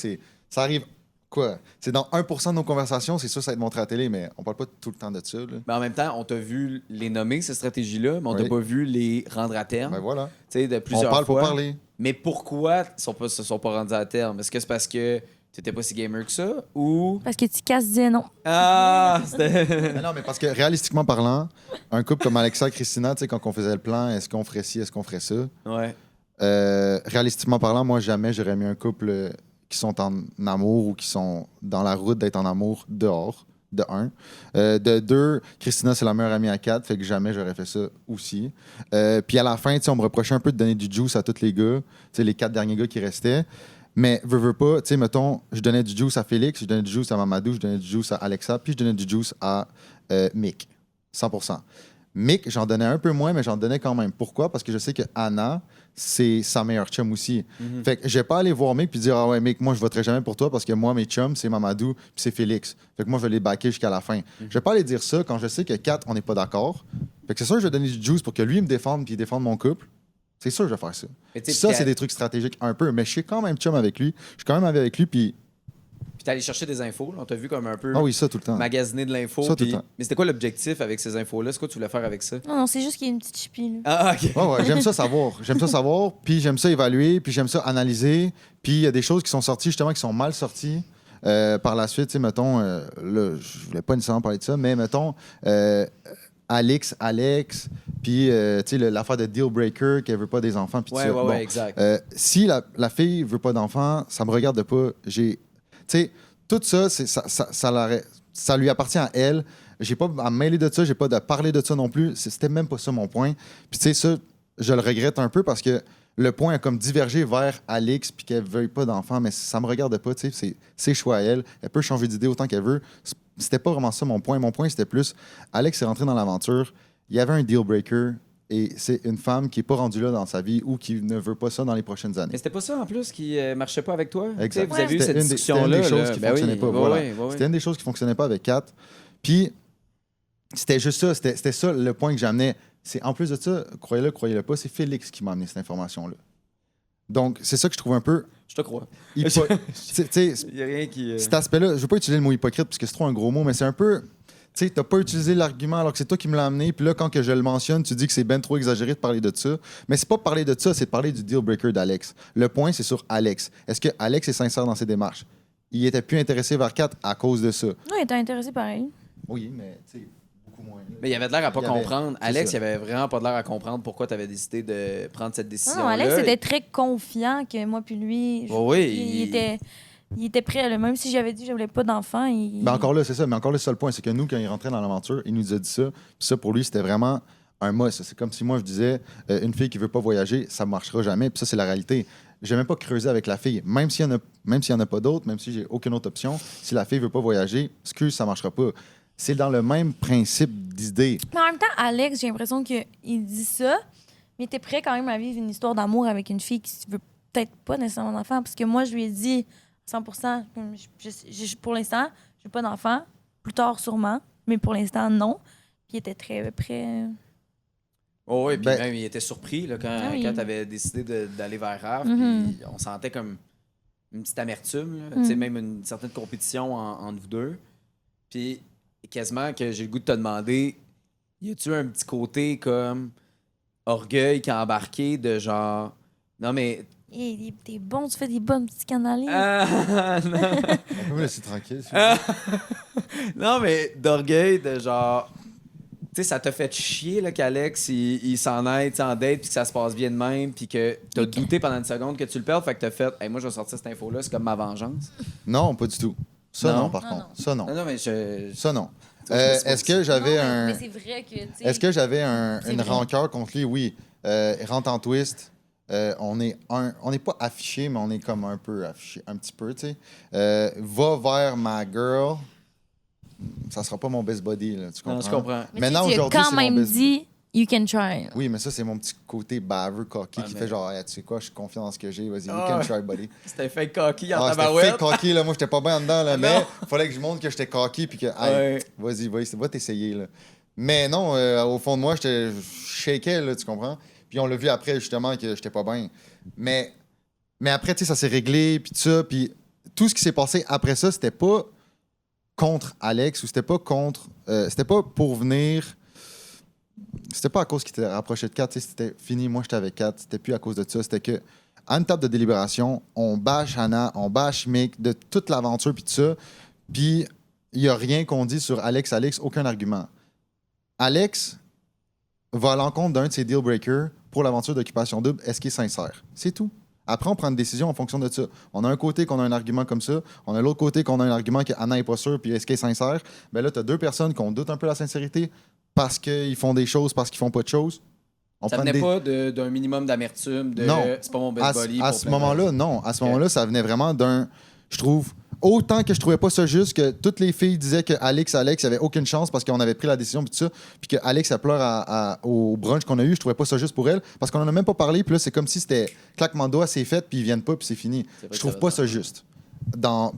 arrive, quoi? C'est dans 1% de nos conversations, c'est sûr, ça va être montré à la télé, mais on parle pas tout le temps de ça. Là. en même temps, on t'a vu les nommer, ces stratégies-là, mais on t'a Oui. pas vu les rendre à terme. Ben voilà. Tu sais, de On plusieurs parle fois. pour parler. Mais pourquoi ils se sont pas rendus à terme? Est-ce que c'est parce que t'étais pas si gamer que ça? Ou... Parce que Ticas disait non. Ah! C'était... Mais non, mais parce que réalistiquement parlant, un couple comme Alexa et Christina, tu sais, quand on faisait le plan, est-ce qu'on ferait ci, est-ce qu'on ferait ça? Ouais. Réalistiquement parlant, moi, jamais j'aurais mis un couple qui sont en amour ou qui sont dans la route d'être en amour dehors, de un. De deux, Christina, c'est la meilleure amie à quatre, fait que jamais j'aurais fait ça aussi. Puis à la fin, tu sais, on me reprochait un peu de donner du juice à tous les gars, tu sais, les 4 derniers gars qui restaient. Mais veux pas, tu sais, mettons, je donnais du juice à Félix, je donnais du juice à Mamadou, je donnais du juice à Alexa, puis je donnais du juice à Mick. 100%. Mick, j'en donnais un peu moins, mais j'en donnais quand même. Pourquoi? Parce que je sais que Anna, c'est sa meilleure chum aussi. Fait que je vais pas aller voir Mick puis dire ah ouais, Mick, moi, je voterai jamais pour toi parce que moi, mes chums, c'est Mamadou puis c'est Félix. Fait que moi, je vais les backer jusqu'à la fin. Je vais pas aller dire ça quand je sais que 4, on n'est pas d'accord. Fait que c'est sûr que je vais donner du juice pour que lui il me défende puis il défende mon couple. C'est sûr que je vais faire ça. Mais tu sais, Ça, puis c'est des trucs stratégiques un peu. Mais je suis quand même chum avec lui. Je suis quand même avec lui puis Puis t'es allé chercher des infos, là. On t'a vu comme un peu ah oui, ça tout le temps. magasiner de l'info. Ça, tout le puis- temps. Mais c'était quoi l'objectif avec ces infos-là? C'est quoi tu voulais faire avec ça? Non, c'est juste qu'il y a une petite chipie, là. Ah, OK. Ouais, j'aime ça savoir. J'aime ça savoir, puis j'aime ça évaluer, puis j'aime ça analyser. Puis il y a des choses qui sont sorties, justement, qui sont mal sorties. Par la suite, tu sais, mettons, là, je voulais pas nécessairement parler de ça, mais mettons, Alex, puis, tu sais, l'affaire de deal breaker, qu'elle veut pas des enfants, puis tout Ouais, ça. ouais, Bon, ouais, exact. si la fille veut pas d'enfants, ça me regarde pas. Tu sais, tout ça, ça lui appartient à elle. J'ai pas à me mêler de ça, j'ai pas à parler de ça non plus. C'était même pas ça mon point. Puis tu sais, ça, je le regrette un peu parce que le point a comme divergé vers Alex puis qu'elle veuille pas d'enfants, mais ça me regarde pas, tu sais, c'est ses choix à elle. Elle peut changer d'idée autant qu'elle veut. C'était pas vraiment ça mon point. Mon point, c'était plus, Alex est rentré dans l'aventure, il y avait un deal breaker et c'est une femme qui est pas rendue là dans sa vie ou qui ne veut pas ça dans les prochaines années. Mais c'était pas ça en plus qui marchait pas avec toi? Exact. Tu sais, vous avez eu C'était cette une des discussion-là. choses là. qui Ben fonctionnaient oui, pas. ouais, Voilà. ouais, ouais. C'était une des choses qui fonctionnait pas avec Kat. Puis, c'était juste ça. C'était ça le point que j'amenais. C'est en plus de ça, croyez-le pas, c'est Félix qui m'a amené cette information-là. Donc, c'est ça que je trouve un peu. Je te crois. Tu sais, Il y a rien qui... cet aspect-là, je veux pas utiliser le mot hypocrite parce que c'est trop un gros mot, mais c'est un peu. Tu sais, t'as pas utilisé l'argument alors que c'est toi qui me l'as amené. Puis là, quand que je le mentionne, tu dis que c'est ben trop exagéré de parler de ça. Mais c'est pas parler de ça, c'est de parler du deal breaker d'Alex. Le point, c'est sur Alex. Est-ce que Alex est sincère dans ses démarches? Il était plus intéressé vers Kat à cause de ça. Non, il était intéressé pareil. Oui, mais tu sais, beaucoup moins. Mais il avait de l'air à pas Il y avait- comprendre. c'est Alex, ça. il avait vraiment pas de l'air à comprendre pourquoi tu avais décidé de prendre cette Non, décision-là. non, Alex était très confiant que moi puis lui, Oh oui, il était prêt. Là. Même si j'avais dit que je voulais pas d'enfant, il... Ben encore là, c'est ça. Mais encore là, c'est ça le point. C'est que nous, quand il rentrait dans l'aventure, il nous a dit ça. Puis ça, pour lui, c'était vraiment un must. C'est comme si moi, je disais, une fille qui veut pas voyager, ça marchera jamais. Puis ça, c'est la réalité. Je même pas creuser avec la fille. Même s'il y en a pas d'autres, même si j'ai aucune autre option, si la fille veut pas voyager, excuse, ça marchera pas. C'est dans le même principe d'idée. Mais en même temps, Alex, j'ai l'impression qu'il dit ça, mais il était prêt quand même à vivre une histoire d'amour avec une fille qui veut peut-être pas nécessairement d'enfant. Parce que moi, je lui ai dit 100%, comme pour l'instant, je veux pas d'enfant. Plus tard, sûrement. Mais pour l'instant, non. Puis il était très prêt. Oh oui, puis Ben- même il était surpris là, quand, Ah oui. quand tu avais décidé d'aller vers Raph. Mhm. Puis on sentait comme une petite amertume, là, tu sais, même une certaine compétition entre vous deux. Puis quasiment que j'ai le goût de te demander, y a-tu un petit côté comme orgueil qui a embarqué de genre. Non, mais. Hey, t'es bon, tu fais des bonnes petites canalises. Ah, non. On peut me laisser tranquille. s'il vous Ah. plaît. Non, mais d'orgueil de genre. Tu sais, ça t'a fait chier là, qu'Alex il s'en aille tu sais, en date puis que ça se passe bien de même puis que t'as douté pendant une seconde que tu le perds, fait que t'as fait hey, moi je vais sortir cette info-là, c'est comme ma vengeance. Non, pas du tout. Ça, Non? non, par Non, contre. non. Ça, non. Non, non, mais je. Ça, non. Je me suis pas Est-ce dit que j'avais Non, un. mais c'est vrai que, tu sais... Est-ce que j'avais C'est une vrai. rancœur contre lui? Oui. Rentre en twist. On n'est pas affiché, mais on est comme un peu affiché. Un petit peu, tu sais. Va vers ma girl. ça sera pas mon best buddy, là, tu comprends? Non, je comprends. Mais Maintenant, tu sais, tu as aujourd'hui, quand c'est mon même business. dit, you can try. Oui, mais ça, c'est mon petit côté baveux, cocky, Ah, qui mais- fait genre, hey, tu sais quoi, je suis confiant dans ce que j'ai, vas-y, you Ah, can ouais. try, buddy. C'était fake cocky en Ah, c'était tabarouette. fake cocky, là. Moi, j'étais pas bien dedans, là, Non. mais fallait que je montre que j'étais cocky, puis que, hey, Ouais. vas-y, va t'essayer, là. Mais non, au fond de moi, je shakeais, là, tu comprends? Puis on l'a vu après, justement, que j'étais pas bien. Mais après, tu sais, ça s'est réglé, puis tout ça, puis tout ce qui s'est passé après ça, c'était pas contre Alex, ou c'était pas contre... c'était pas pour venir... C'était pas à cause qu'il était rapproché de Kat, tu sais, c'était fini, moi, j'étais avec Kat, c'était plus à cause de ça, c'était que à une table de délibération, on bâche Hannah, on bâche Mick, de toute l'aventure, puis tout ça, puis il y a rien qu'on dit sur Alex, aucun argument. Alex va à l'encontre d'un de ses deal breakers pour l'aventure d'Occupation Double. Est-ce qu'il est sincère? C'est tout. Après, on prend une décision en fonction de ça. On a un côté qu'on a un argument comme ça, on a l'autre côté qu'on a un argument qu'Anna n'est pas sûre, puis est-ce qu'elle est sincère? Ben là, tu as deux personnes qui ont doute un peu la sincérité parce qu'ils font des choses, parce qu'ils font pas de choses. On Ça prend venait des- pas d'un minimum d'amertume, de Non. c'est pas mon best à, buddy. à pour ce plein de moment-là, raisons. non. À ce Ok. moment-là, ça venait vraiment d'un. Je trouve. Autant que je trouvais pas ça juste que toutes les filles disaient que Alex, il avait aucune chance parce qu'on avait pris la décision, puis tout ça, puis que Alex, elle pleure au brunch qu'on a eu, je trouvais pas ça juste pour elle, parce qu'on en a même pas parlé, puis là, c'est comme si c'était claquement de doigts, c'est fait, puis ils viennent pas, puis c'est fini. C'est vrai Je que trouve ça pas va ça juste.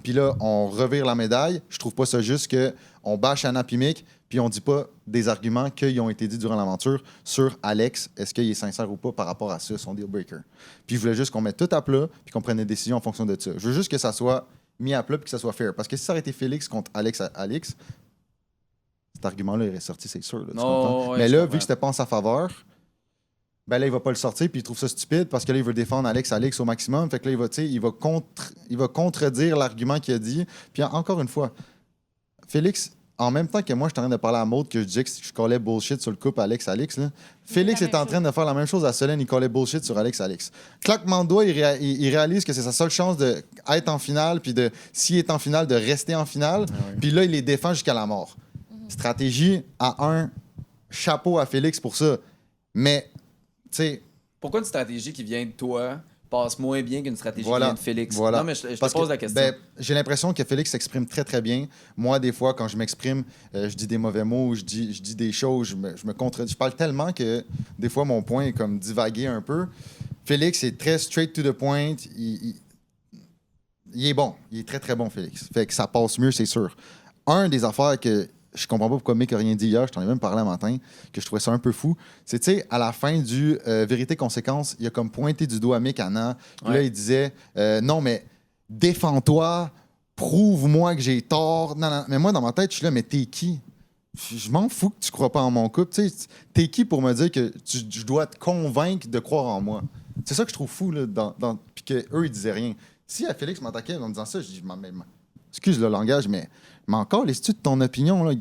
Puis là, on revire la médaille, je trouve pas ça juste que on bâche Anna puis Mick, puis on dit pas des arguments qui ont été dits durant l'aventure sur Alex, est-ce qu'il est sincère ou pas par rapport à ça, son deal breaker. Puis je voulais juste qu'on mette tout à plat, puis qu'on prenne des décisions en fonction de ça. Je veux juste que ça soit mis à plat, puis que ça soit fair. Parce que si ça aurait été Félix contre Alex, cet argument-là est ressorti, c'est sûr. Là, tu Non, comprends? ouais, Mais je là, comprends. vu que c'était pas en sa faveur, ben là, il va pas le sortir, puis il trouve ça stupide parce que là, il veut défendre Alex au maximum. Fait que là, il va contredire l'argument qu'il a dit. Puis encore une fois, Félix, en même temps que moi, je suis en train de parler à Maud que je disais que je collais bullshit sur le couple Alex, là, Félix la est même en train de faire la même chose à Solène, il collait bullshit sur Alex. Claquement de doigts, il réalise que c'est sa seule chance d'être en finale, puis s'il est en finale, de rester en finale. Ah ouais. Puis là, il les défend jusqu'à la mort. Stratégie à un, chapeau à Félix pour ça. Mais, tu sais, Pourquoi une stratégie qui vient de toi passe moins bien qu'une stratégie Voilà. qui vient de Félix? Voilà. Non, mais je te parce pose que, la question. ben, j'ai l'impression que Félix s'exprime très, très bien. Moi, des fois, quand je m'exprime, je dis des mauvais mots, je dis des choses, je me contredis. Je parle tellement que des fois, mon point est comme divagué un peu. Félix est très straight to the point. Il est bon. Il est très, très bon, Félix. Fait que ça passe mieux, c'est sûr. Un des affaires que je comprends pas pourquoi Mick n'a rien dit hier, je t'en ai même parlé un matin, que je trouvais ça un peu fou, c'est, tu sais, à la fin du Vérité-Conséquence, il a comme pointé du doigt Mick Anna. Puis là, Ouais. il disait non, mais défends-toi, prouve-moi que j'ai tort. Non, non. Mais moi, dans ma tête, je suis là, mais t'es qui? Je m'en fous que tu crois pas en mon couple. Tu sais, t'es qui pour me dire que je dois te convaincre de croire en moi? C'est ça que je trouve fou, là, puis qu'eux, ils disaient rien. Si Félix m'attaquait en me disant ça, je dis, excuse le langage, mais encore, laisses-tu de ton opinion? Là?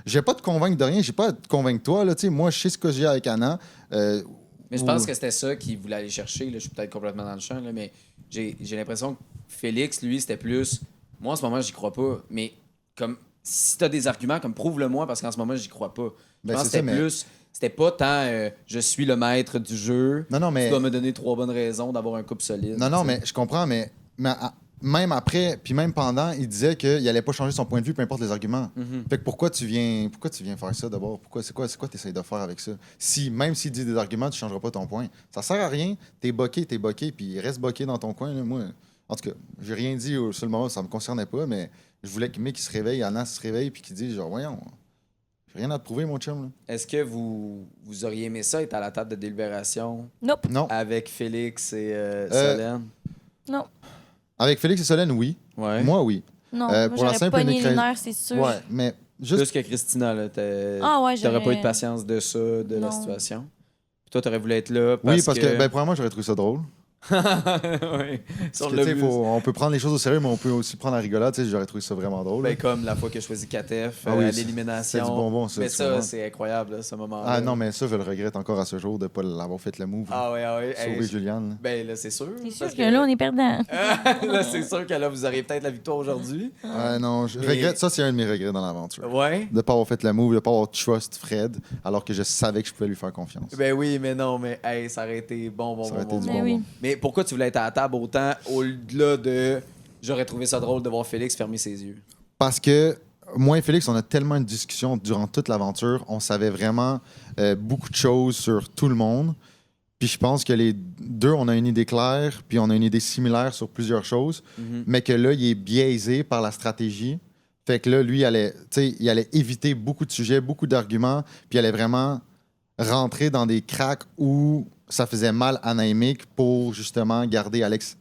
Je vais pas te convaincre de rien, j'ai pas à te convaincre toi. Là, tu sais, moi, je sais ce que j'ai avec Anna. Mais je pense ou- que c'était ça qu'il voulait aller chercher. Là. Je suis peut-être complètement dans le champ, là, mais j'ai l'impression que Félix, lui, c'était plus. Moi, en ce moment, j'y crois pas. Mais comme si tu as des arguments, comme prouve-le-moi, parce qu'en ce moment, j'y crois pas. Je Ben, pense que c'est ça, c'était mais- plus. C'était pas tant je suis le maître du jeu. Non, non, Tu mais. dois me donner 3 bonnes raisons d'avoir un couple solide. Non, non, tu sais. mais je comprends, mais même après, puis même pendant, il disait qu'il allait pas changer son point de vue, peu importe les arguments. Mhm. Fait que pourquoi tu viens faire ça d'abord? C'est quoi tu essaies de faire avec ça? Même s'il dit des arguments, tu changeras pas ton point. Ça sert à rien. T'es boqué, puis reste boqué dans ton coin. Là. Moi, en tout cas, j'ai rien dit sur le moment, ça me concernait pas, mais je voulais que Mick se réveille, Anna se réveille, puis qu'il dise genre, voyons, j'ai rien à te prouver, mon chum. Là. Est-ce que vous auriez aimé ça être à la table de délibération Nope. Non. avec Félix et Solène? Non. Avec Félix et Solène, oui. Ouais. Moi, oui. Non. pour la Moi, j'aurais simple et pogné unique les raison- nerfs, c'est sûr. Ouais, mais juste. Plus que Christina, là. Ah ouais, T'aurais pas eu de j'aurais- patience de ça, de la Non. situation. Puis toi, t'aurais voulu être là parce Oui, parce que, ben, premièrement, j'aurais trouvé ça drôle. oui. Parce Sur que, le tu sais, bus. on peut prendre les choses au sérieux, mais on peut aussi prendre la rigolade. Tu sais, j'aurais trouvé ça vraiment drôle. Ben, comme la fois que je choisis KTF Ah oui, à c'est l'élimination. du bonbon, ça. Mais tu ça, comprends? c'est incroyable, là, ce moment-là. Ah non, mais ça, je le regrette encore à ce jour de ne pas l'avoir fait le move. Ah ouais, ah ouais. Sauver Hey, Juliane. ben là, c'est sûr. C'est sûr parce que là, on est perdant. là, c'est sûr que là, vous auriez peut-être la victoire aujourd'hui. Ah non, je Mais- regrette. Ça, c'est un de mes regrets dans l'aventure. Ouais. De ne pas avoir fait le move, de ne pas avoir trust Fred, alors que je savais que je pouvais lui faire confiance. Ben oui, mais non, mais hey, ça aurait été bon. Ça aurait été du Mais bonbon. oui. Mais pourquoi tu voulais être à la table autant au-delà de j'aurais trouvé ça drôle de voir Félix fermer ses yeux? Parce que moi et Félix, on a tellement une discussion durant toute l'aventure. On savait vraiment beaucoup de choses sur tout le monde. Puis je pense que les deux, on a une idée claire, puis on a une idée similaire sur plusieurs choses, mais que là, il est biaisé par la stratégie. Fait que là, lui, il allait éviter beaucoup de sujets, beaucoup d'arguments, puis il allait vraiment rentrer dans des cracks où ça faisait mal à Naimic pour justement garder Alex,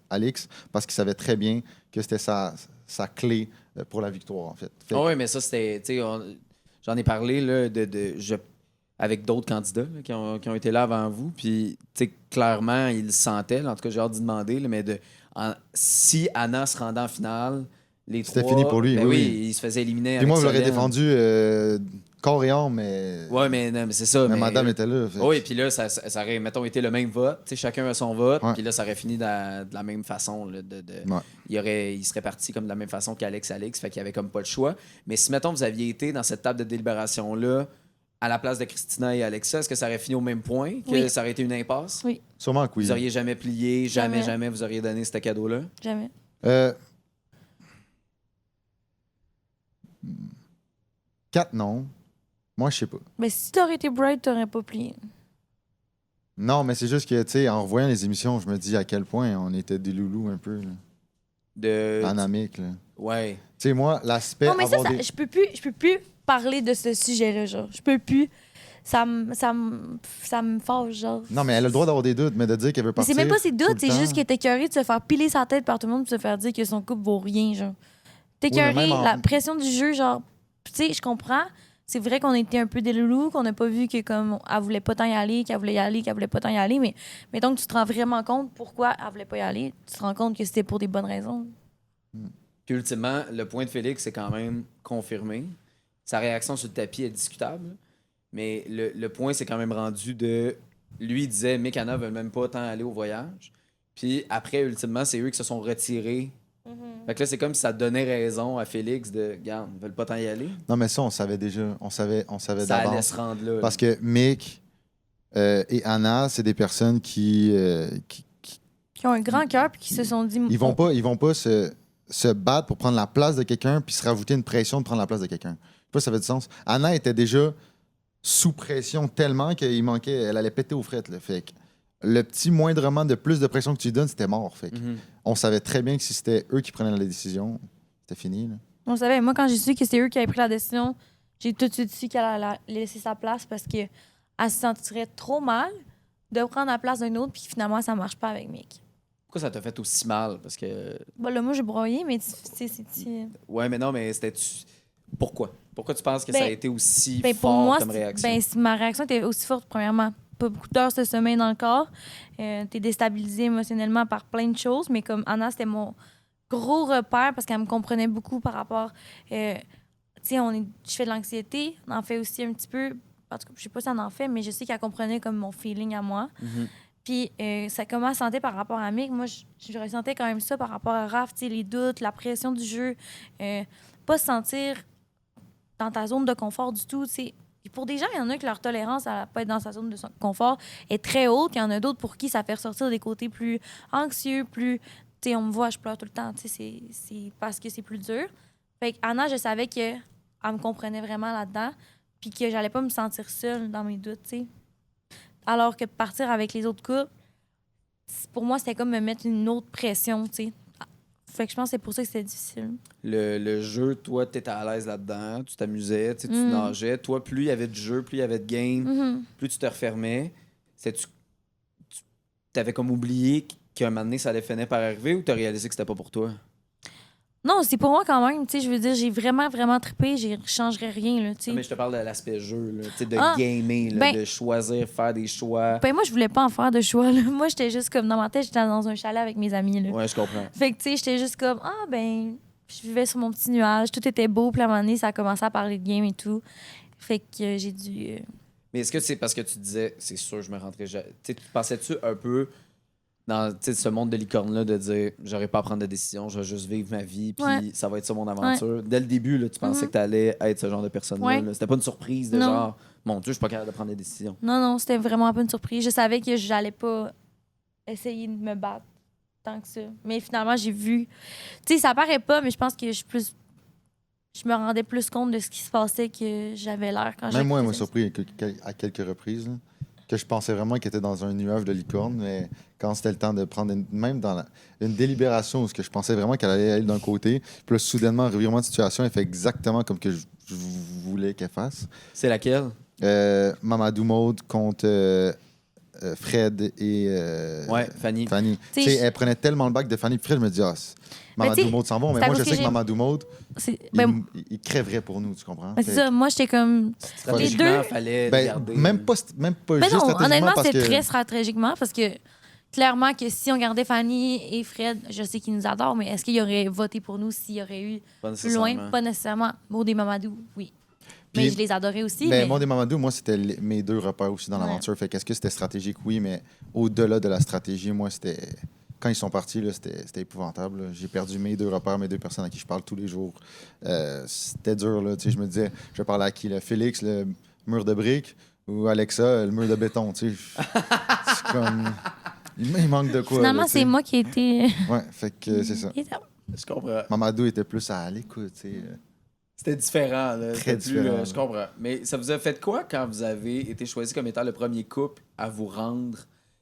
parce qu'il savait très bien que c'était sa clé pour la victoire, en fait. Oui, mais ça, c'était. J'en ai parlé là, avec d'autres candidats là, qui ont été là avant vous. Puis, clairement, ils le sentaient. Là, en tout cas, j'ai hâte d'y demander. Là, mais si Anna se rendait en finale, les c'était trois. fini pour lui. Ben oui. il se faisait éliminer. Et moi, je Solène. l'aurais défendu corps et âme, mais. Oui, mais c'est ça. Mais madame était là. Oui, puis là, ça aurait, mettons, été le même vote. Chacun a son vote. Ouais. Puis là, ça aurait fini de la même façon. Là, Ouais. il serait parti comme de la même façon qu'Alex. Fait qu'il n'y avait comme pas le choix. Mais si, mettons, vous aviez été dans cette table de délibération-là, à la place de Christina et Alexa, est-ce que ça aurait fini au même point? Que Oui. ça aurait été une impasse? Oui. Sûrement que oui. Vous auriez jamais plié, Jamais. jamais vous auriez donné ce cadeau-là? Jamais. 4, non. Moi, je sais pas. Mais si t'aurais été Bright, t'aurais pas plié. Non, mais c'est juste que, tu sais, en revoyant les émissions, je me dis à quel point on était des loulous un peu. Anamique, là. Ouais. Tu sais, moi, l'aspect. Non, mais ça, avoir des- je peux plus parler de ce sujet-là, genre. Je peux plus. Ça me fâche, genre. Non, mais elle a le droit d'avoir des doutes, mais de dire qu'elle veut Mais partir. c'est même pas ses tout doutes, le c'est temps. juste qu'elle est écœurée de se faire piler sa tête par tout le monde et de se faire dire que son couple vaut rien, genre. T'es Oui, mais écœurée, même en- la pression du jeu, genre. Tu sais, je comprends. C'est vrai qu'on était un peu des loulous, qu'on n'a pas vu que comme elle voulait pas tant y aller, qu'elle voulait y aller, qu'elle voulait pas tant y aller, mais mettons que tu te rends vraiment compte pourquoi elle voulait pas y aller, tu te rends compte que c'était pour des bonnes raisons. Puis ultimement, le point de Félix est quand même confirmé. Sa réaction sur le tapis est discutable. Mais le point, c'est quand même rendu de. Lui, il disait, Mick et Anna veulent même pas tant aller au voyage. Puis après, ultimement, c'est eux qui se sont retirés. Fait que là, c'est comme si ça donnait raison à Félix de. Regarde, ils veulent pas tant y aller. Non, mais ça, on savait déjà. On savait Ça allait d'avance. se rendre là. Parce que Mick et Anna, c'est des personnes qui Qui ont un grand cœur puis qui se sont dit. ils vont pas se battre pour prendre la place de quelqu'un puis se rajouter une pression de prendre la place de quelqu'un. Je sais pas si ça fait du sens. Anna était déjà sous pression tellement qu'elle allait péter aux frettes. Là. Fait que le petit moindrement de plus de pression que tu lui donnes, c'était mort. Fait que on savait très bien que si c'était eux qui prenaient la décision, c'était fini. Là. On savait. Moi, quand j'ai su que c'était eux qui avaient pris la décision, j'ai tout de suite su qu'elle allait laisser sa place parce qu'elle se sentirait trop mal de prendre la place d'un autre puis finalement, ça marche pas avec Mick. Pourquoi ça t'a fait aussi mal? Parce que. Bon, là, moi, j'ai broyé, mais c'est. Ouais, mais non, mais c'était. Pourquoi? Pourquoi tu penses que ça a été aussi Ben, pour fort moi, comme réaction? ma réaction était aussi forte, premièrement. Pas beaucoup d'heures de sommeil dans le corps. T'es déstabilisé émotionnellement par plein de choses, mais comme Anna, c'était mon gros repère parce qu'elle me comprenait beaucoup par rapport. Tu sais, je fais de l'anxiété, on en fait aussi un petit peu. En tout cas, je sais pas si on en fait, mais je sais qu'elle comprenait comme mon feeling à moi. Puis, ça comment elle sentait par rapport à Mick. Moi, je ressentais quand même ça par rapport à Raph, tu sais, les doutes, la pression du jeu. Pas se sentir dans ta zone de confort du tout, tu sais. Et pour des gens, il y en a que leur tolérance à pas être dans sa zone de confort est très haute. Il y en a d'autres pour qui ça fait ressortir des côtés plus anxieux, plus... Tu sais, on me voit, je pleure tout le temps, tu sais, c'est parce que c'est plus dur. Fait qu'Anna, je savais qu'elle me comprenait vraiment là-dedans, puis que j'allais pas me sentir seule dans mes doutes, tu sais. Alors que partir avec les autres couples, pour moi, c'était comme me mettre une autre pression, tu sais. Fait que je pense que c'est pour ça que c'était difficile. Le jeu, toi, t'étais à l'aise là-dedans, tu t'amusais, tu nageais. Toi, plus il y avait de jeu, plus il y avait de game, plus tu te refermais. T'avais comme oublié qu'à un moment donné, ça allait finir par arriver ou t'as réalisé que c'était pas pour toi? Non, c'est pour moi quand même. Tu sais, je veux dire, j'ai vraiment, vraiment trippé. Je changerais rien, là, tu sais. Non, mais je te parle de l'aspect jeu, là, tu sais, de gamer, là, ben- de choisir, faire des choix. Ben, moi, je voulais pas en faire de choix, là. Moi, j'étais juste comme, dans ma tête, j'étais dans un chalet avec mes amis, là. Ouais, je comprends. Fait que, tu sais, j'étais juste comme, ben, je vivais sur mon petit nuage. Tout était beau. Puis à un moment donné, ça a commencé à parler de game et tout. Fait que j'ai dû... Mais est-ce que c'est parce que tu disais, c'est sûr, je me rentrais. Tu sais, pensais-tu un peu dans ce monde de licorne-là de dire, j'aurais pas à prendre de décision, je vais juste vivre ma vie, puis Ouais. ça va être ça mon aventure? Dès le début, là, tu pensais que t'allais être ce genre de personne-là. Ouais. Là. C'était pas une surprise de Non. genre, mon Dieu, je suis pas capable de prendre des décisions. Non, c'était vraiment pas une surprise. Je savais que j'allais pas essayer de me battre tant que ça. Mais finalement, j'ai vu... Tu sais, ça paraît pas, mais je pense que je suis plus je me rendais plus compte de ce qui se passait que j'avais l'air quand Même moi, elle m'a faisais ça. surpris à quelques reprises. Là, que je pensais vraiment qu'il était dans un nuage de licorne, mais quand c'était le temps de prendre, même dans une délibération, où ce que je pensais vraiment qu'elle allait aller d'un côté, puis là, soudainement, un revirement de situation, elle fait exactement comme que je voulais qu'elle fasse. C'est laquelle? Mamadou Maud contre Fred et Ouais, Fanny. Fanny. T'sais, Tu sais, elle prenait tellement le bac de Fanny et Fred, je me dis, Mamadou t'sais, Maud s'en va, mais c'est à moi, je cause sais que que j'ai- Mamadou Maud, C'est il crèverait pour nous, tu comprends? c'est ça, moi, j'étais comme. Stratégiquement, Les deux- fallait Ben, garder. même pas juste Ben non, stratégiquement, honnêtement, parce c'est que... très stratégiquement parce que clairement que si on gardait Fanny et Fred, je sais qu'ils nous adorent, mais est-ce qu'ils auraient voté pour nous s'il y aurait eu Pas plus loin? nécessairement. Pas nécessairement. Maud et Mamadou, oui. Mais Puis- je les adorais aussi. Ben, mais... Maud et Mamadou, moi, c'était mes deux repères aussi dans Ouais. l'aventure. Fait qu'est-ce que c'était stratégique? Oui, mais au-delà de la stratégie, moi, c'était... Quand ils sont partis, là, c'était épouvantable. Là. J'ai perdu mes deux repères, mes deux personnes à qui je parle tous les jours. C'était dur, là. Tu sais, je me disais, je vais parler à qui? Là? Félix, le mur de briques, ou Alexa, le mur de béton, tu sais. C'est comme... Il manque de quoi, Finalement, là, tu sais. c'est moi qui ai été. Ouais, fait que c'est ça. Je comprends. Mamadou était plus à l'écoute, tu sais. C'était différent. Là. Très C'était plus, différent, je comprends. Mais ça vous a fait quoi quand vous avez été choisi comme étant le premier couple à vous rendre?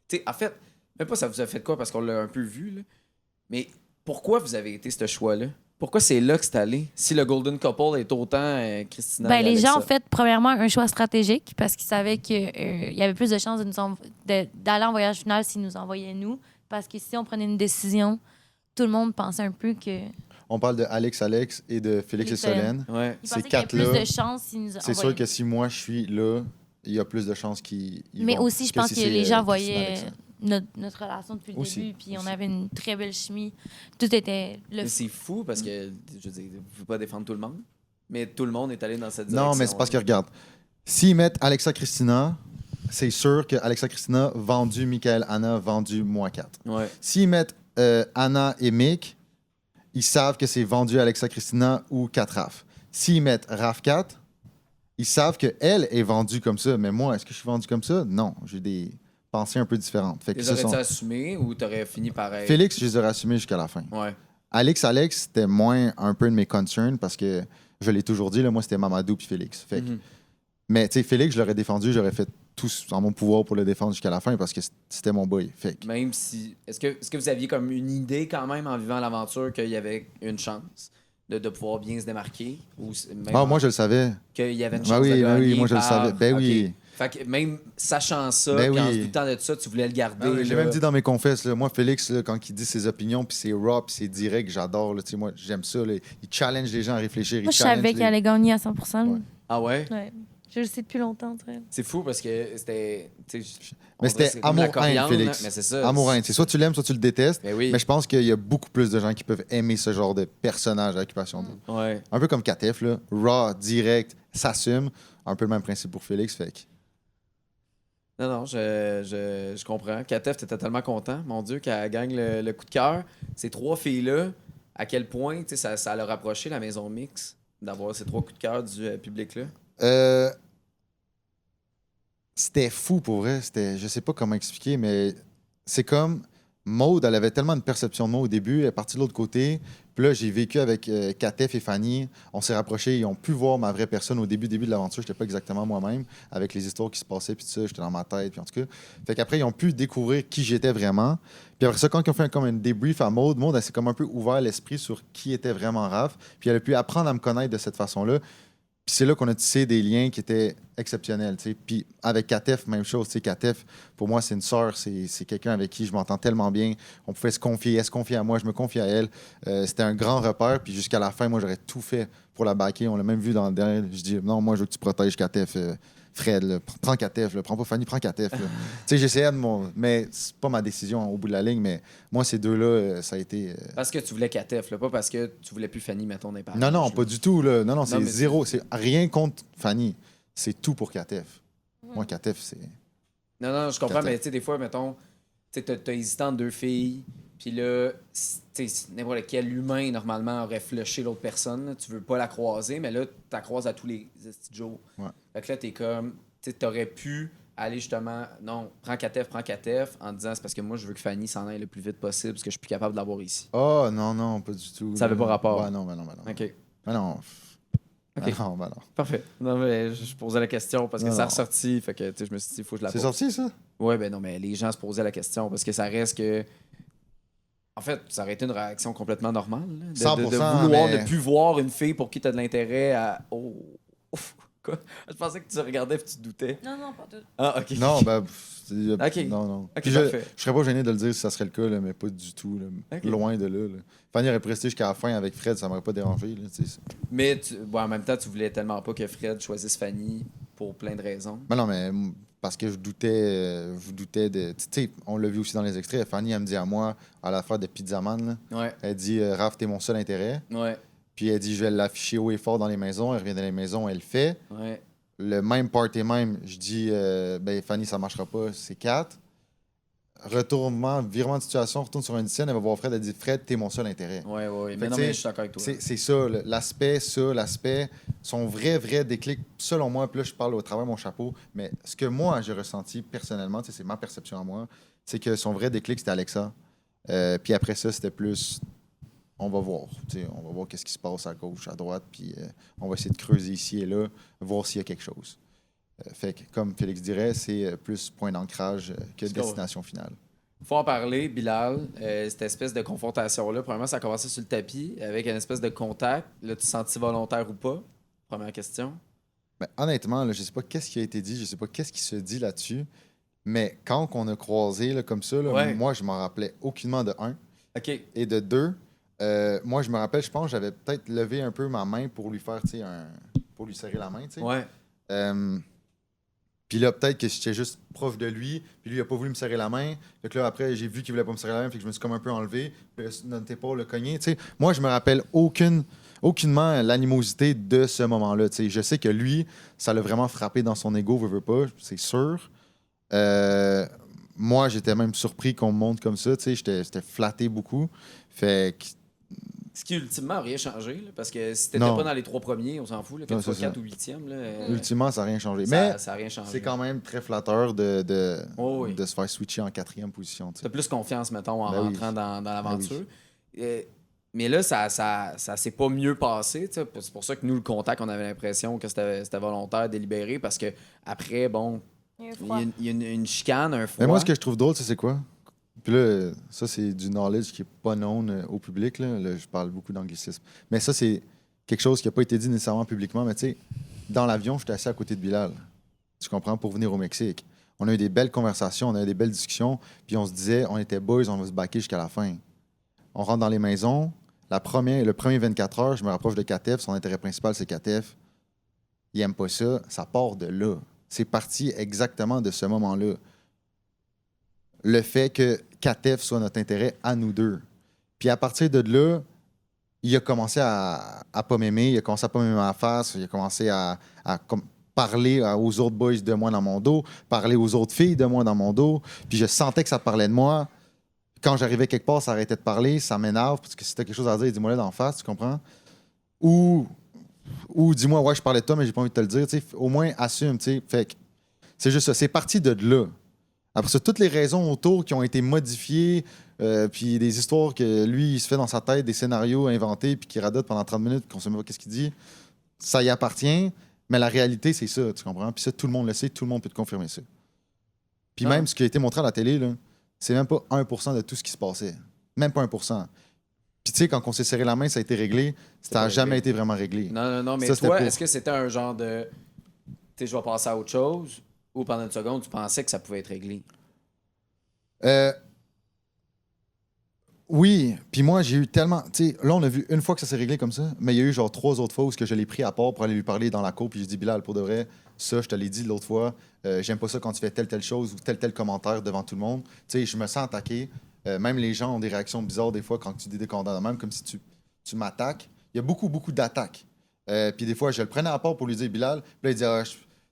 Tu sais, en fait, même pas ça vous a fait quoi parce qu'on l'a un peu vu, là. Mais pourquoi vous avez été ce choix-là? Pourquoi c'est là que c'est allé? Si le Golden Couple est autant Christina Ben, et les gens Alexa. ont fait premièrement un choix stratégique parce qu'ils savaient qu'il y avait plus de chances d'aller en voyage final s'ils nous envoyaient nous. Parce que si on prenait une décision, tout le monde pensait un peu que. On parle de Alex et de Félix et Félix Solène. Solène. Ouais. Ils Ces pensaient qu'il y avait plus quatre-là, de chances s'ils nous C'est envoyaient. sûr que si moi, je suis là, il y a plus de chances qu'ils Mais vont aussi, je que pense si que c'est, les gens Christina voyaient Alexa. notre relation depuis le Aussi, début, puis on aussi. avait une très belle chimie. Tout était le Mais c'est fou parce que, je veux dire, vous ne pouvez pas défendre tout le monde, mais tout le monde est allé dans cette direction. Non, mais c'est parce que, regarde, s'ils mettent Alexa Christina, c'est sûr que Alexa Christina vendu Michael Anna, vendu moi 4. Ouais. S'ils mettent Anna et Mick, ils savent que c'est vendu Alexa Christina ou 4 Raph. S'ils mettent Raph 4, ils savent qu'elle est vendue comme ça. Mais moi, est-ce que je suis vendu comme ça? Non, j'ai des pensées un peu différentes. Fait que Les ce aurais-tu sont... assumé ou t'aurais fini pareil? Félix, je les aurais assumés jusqu'à la fin. Ouais. Alex, c'était moins un peu de mes concerns parce que je l'ai toujours dit, là, moi, c'était Mamadou puis Félix. Fait que- Mhm. Mais, tu sais, Félix, je l'aurais défendu, j'aurais fait tout en mon pouvoir pour le défendre jusqu'à la fin parce que c'était mon boy. Fait que- Même si. Est-ce que vous aviez comme une idée quand même en vivant l'aventure qu'il y avait une chance de pouvoir bien se démarquer? Ou même Ah, moi, je le savais. qu'il y avait une Ben chance oui, de ben gagner oui, moi, je le par- savais. Ben Ok. oui. Fait que même sachant ça, Ben puis en oui. se doutant de ça, tu voulais le garder. Ah oui, j'ai là. même dit dans mes confesses, là, moi, Félix, là, quand il dit ses opinions, puis c'est raw, puis c'est direct, j'adore. Là, tu sais, moi, j'aime ça. Là. Il challenge les gens à réfléchir. Moi, il je challenge savais les- qu'elle allait gagner à 100%. là. Ouais. Ah ouais? Ouais. Je le sais depuis longtemps, tu sais. C'est fou parce que c'était. tu sais, on Mais dirait que c'était c'est comme la amour-haine, coriandre, Félix. Mais c'est ça. Amour-haine. C'est soit tu l'aimes, soit tu le détestes. Ben oui. Mais je pense qu'il y a beaucoup plus de gens qui peuvent aimer ce genre de personnage à Occupation Double. Ouais. Un peu comme Katef, là. Raw, direct, s'assume. Un peu le même principe pour Félix. Fait que... Non, je comprends. Katef, t'étais tellement content, mon Dieu, qu'elle gagne le coup de cœur. Ces trois filles-là, à quel point tu sais, ça leur a rapproché la maison mix d'avoir ces trois coups de cœur du public-là? C'était fou pour vrai. Je sais pas comment expliquer, mais c'est comme Maude, elle avait tellement une perception de moi au début, elle est partie de l'autre côté. Puis là, j'ai vécu avec Katef et Fanny. On s'est rapprochés, ils ont pu voir ma vraie personne au début de l'aventure. J'étais pas exactement moi-même avec les histoires qui se passaient, puis tout ça, j'étais dans ma tête, puis en tout cas. Fait qu'après, ils ont pu découvrir qui j'étais vraiment. Puis après ça, quand ils ont fait comme un débrief à Maude, elle s'est comme un peu ouvert l'esprit sur qui était vraiment Raph. Puis elle a pu apprendre à me connaître de cette façon-là. Puis c'est là qu'on a tissé des liens qui étaient exceptionnels. Tu sais. Puis avec Katef, même chose. Tu sais, Katef, pour moi, c'est une sœur. C'est quelqu'un avec qui je m'entends tellement bien. On pouvait se confier. Elle se confiait à moi, je me confiais à elle. C'était un grand repère. Puis jusqu'à la fin, moi, j'aurais tout fait pour la backer. On l'a même vu dans le dernier. Je dis, non, moi, je veux que tu protèges Katef. Fred, là, prends Katef. Là. Prends pas Fanny, prends Katef. Tu sais, j'essayais de mon... Mais c'est pas ma décision au bout de la ligne. Mais moi, ces deux-là, ça a été... Parce que tu voulais Katef, là, pas parce que tu voulais plus Fanny, mettons, des parents. Non, pas du tout. Là. Non, c'est mais zéro. C'est rien contre Fanny. C'est tout pour Katef. Moi, Katef, c'est... Non, je comprends, Katef. mais tu sais, des fois, mettons, tu sais, t'as hésité entre deux filles, puis là, tu sais, n'importe quel humain, normalement, aurait flushé l'autre personne. Là. Tu veux pas la croiser, mais là, tu la croises à tous les petits jours. Ouais. Fait que là, t'es comme, tu sais, t'aurais pu aller justement, non, prends Katef, en disant, c'est parce que moi, je veux que Fanny s'en aille le plus vite possible, parce que je suis plus capable de l'avoir ici. Oh, non, pas du tout. Ça avait pas rapport. Ouais, non. OK. Mais non. OK. Ah non, ben non. Parfait. Non, mais je posais la question parce que Non, ça a non. ressorti. Fait que, tu sais, je me suis dit, il faut que je la C'est pose. sorti, ça? Ouais, ben non, mais les gens se posaient la question parce que ça reste que. En fait, ça aurait été une réaction complètement normale. Là, de 100%, vouloir mais- ne plus voir une fille pour qui tu as de l'intérêt à. Oh. Ouf. Quoi? Je pensais que tu regardais et tu doutais. Non, pas tout. Ah, OK. Non, ben. Ok. Non, non. Ok, Puis parfait. je serais pas gêné de le dire si ça serait le cas, là, mais pas du tout. Là. Ok. Loin de là. Fanny aurait pu rester jusqu'à la fin avec Fred, ça m'aurait pas dérangé. Là, tu sais. Mais bon, en même temps, tu voulais tellement pas que Fred choisisse Fanny pour plein de raisons. Mais non, mais parce que je doutais de. Tu sais, on l'a vu aussi dans les extraits. Fanny, elle me dit à moi, à l'affaire de Pizzaman, là, Ouais. elle dit Raph, t'es mon seul intérêt. Ouais. Puis elle dit je vais l'afficher haut et fort dans les maisons. Elle revient dans les maisons, elle le fait. Ouais. Le même party même, je dis ben Fanny, ça marchera pas, c'est 4. Virement de situation, retourne sur une scène, elle va voir Fred, elle dit Fred, t'es mon seul intérêt. Ouais, ouais. Fait Mais que non, tu sais, mais je suis d'accord avec toi. C'est ça, l'aspect, son vrai déclic, selon moi, puis là, je parle au travers de mon chapeau, mais ce que moi, j'ai ressenti personnellement, tu sais, c'est ma perception à moi, c'est que son vrai déclic, c'était Alexa. Puis après ça, c'était plus, on va voir, tu sais, on va voir qu'est-ce qui se passe à gauche, à droite, puis on va essayer de creuser ici et là, voir s'il y a quelque chose. Fait que, comme Félix dirait, c'est plus point d'ancrage que C'est destination finale. Faut en parler, Bilal. Cette espèce de confrontation-là, premièrement, ça a commencé sur le tapis avec une espèce de contact. Là, tu te sens volontaire ou pas? Première question. Ben, honnêtement, là, je sais pas qu'est-ce qui a été dit, je sais pas qu'est-ce qui se dit là-dessus, mais quand on a croisé là, comme ça, là, Ouais. moi, je m'en rappelais aucunement de un. OK. Et de deux, moi, je me rappelle, je pense que j'avais peut-être levé un peu ma main pour lui faire, tu sais, pour lui serrer la main, tu sais. Ouais. Puis là, peut-être que j'étais juste proche de lui, puis lui, il a pas voulu me serrer la main. Fait que là, après, j'ai vu qu'il voulait pas me serrer la main, fait que je me suis comme un peu enlevé, puis là, notre épaule le cogné, tu sais. Moi, je me rappelle aucunement l'animosité de ce moment-là, tu sais. Je sais que lui, ça l'a vraiment frappé dans son ego, veut pas, c'est sûr. Moi, j'étais même surpris qu'on me montre comme ça, tu sais. J'étais flatté beaucoup. Fait que Ce qui, ultimement, n'a rien changé. Là, parce que si t'étais Non. pas dans les 3 premiers, on s'en fout. Là, que Non, tu sois c'est ça. 4 ou 8e, là, ultimement, ça n'a rien changé. ça, Mais ça a rien changé. c'est quand même très flatteur de Oh, oui. de se faire switcher en 4e position, tu sais. T'as plus confiance, mettons, en Ben oui. rentrant dans l'aventure. Ben Mais là, ça s'est pas mieux passé. Tu sais. C'est pour ça que nous, le contact, on avait l'impression que c'était volontaire, délibéré, parce que après, bon, Il y a un il y froid. a une chicane, un froid. Mais moi, ce que je trouve drôle, c'est quoi? Puis là, ça, c'est du knowledge qui n'est pas known au public. Là, je parle beaucoup d'anglicisme. Mais ça, c'est quelque chose qui n'a pas été dit nécessairement publiquement. Mais tu sais, dans l'avion, j'étais assis à côté de Bilal. Tu comprends? Pour venir au Mexique. On a eu des belles conversations, on a eu des belles discussions. Puis on se disait, on était boys, on va se backer jusqu'à la fin. On rentre dans les maisons. Le premier 24 heures, je me rapproche de Katef. Son intérêt principal, c'est Katef. Il aime pas ça. Ça part de là. C'est parti exactement de ce moment-là. Le fait que Katef soit notre intérêt à nous deux. Puis à partir de là, il a commencé à pas m'aimer, il a commencé à pas m'aimer ma face, il a commencé à parler aux autres boys de moi dans mon dos, parler aux autres filles de moi dans mon dos. Puis je sentais que ça parlait de moi. Quand j'arrivais quelque part, ça arrêtait de parler, ça m'énerve, parce que si t'as quelque chose à dire, dis-moi là d'en face, tu comprends? Ou dis-moi, ouais, je parlais de toi, mais j'ai pas envie de te le dire. Tu sais, au moins, assume, tu sais. Fait que c'est juste ça. C'est parti de là. Après ça, toutes les raisons autour qui ont été modifiées, puis des histoires que lui, il se fait dans sa tête, des scénarios inventés, puis qu'il radote pendant 30 minutes, qu'on ne sait même pas qu'est-ce qu'il dit, ça y appartient, mais la réalité, c'est ça, tu comprends? Puis ça, tout le monde le sait, tout le monde peut te confirmer ça. Puis Ah. même ce qui a été montré à la télé, là, c'est même pas 1% de tout ce qui se passait. Même pas 1%. Puis tu sais, quand on s'est serré la main, ça a été réglé. Ça n'a réglé. jamais été vraiment réglé. Non, mais Ça, c'était toi, pour- est-ce que c'était un genre de. Tu sais, je vais passer à autre chose, ou pendant une seconde, tu pensais que ça pouvait être réglé? Oui, puis moi, j'ai eu tellement. Tu sais, là, on a vu une fois que ça s'est réglé comme ça, mais il y a eu genre 3 autres fois où ce que je l'ai pris à part pour aller lui parler dans la cour, puis j'ai dit, Bilal, pour de vrai, ça, je te l'ai dit l'autre fois, j'aime pas ça quand tu fais telle chose ou tel commentaire devant tout le monde. Tu sais, je me sens attaqué. Même les gens ont des réactions bizarres des fois quand tu dis des condamnes, même comme si tu m'attaques. Il y a beaucoup d'attaques. Puis des fois, je le prenais à part pour lui dire, Bilal, puis là, il dit, ah,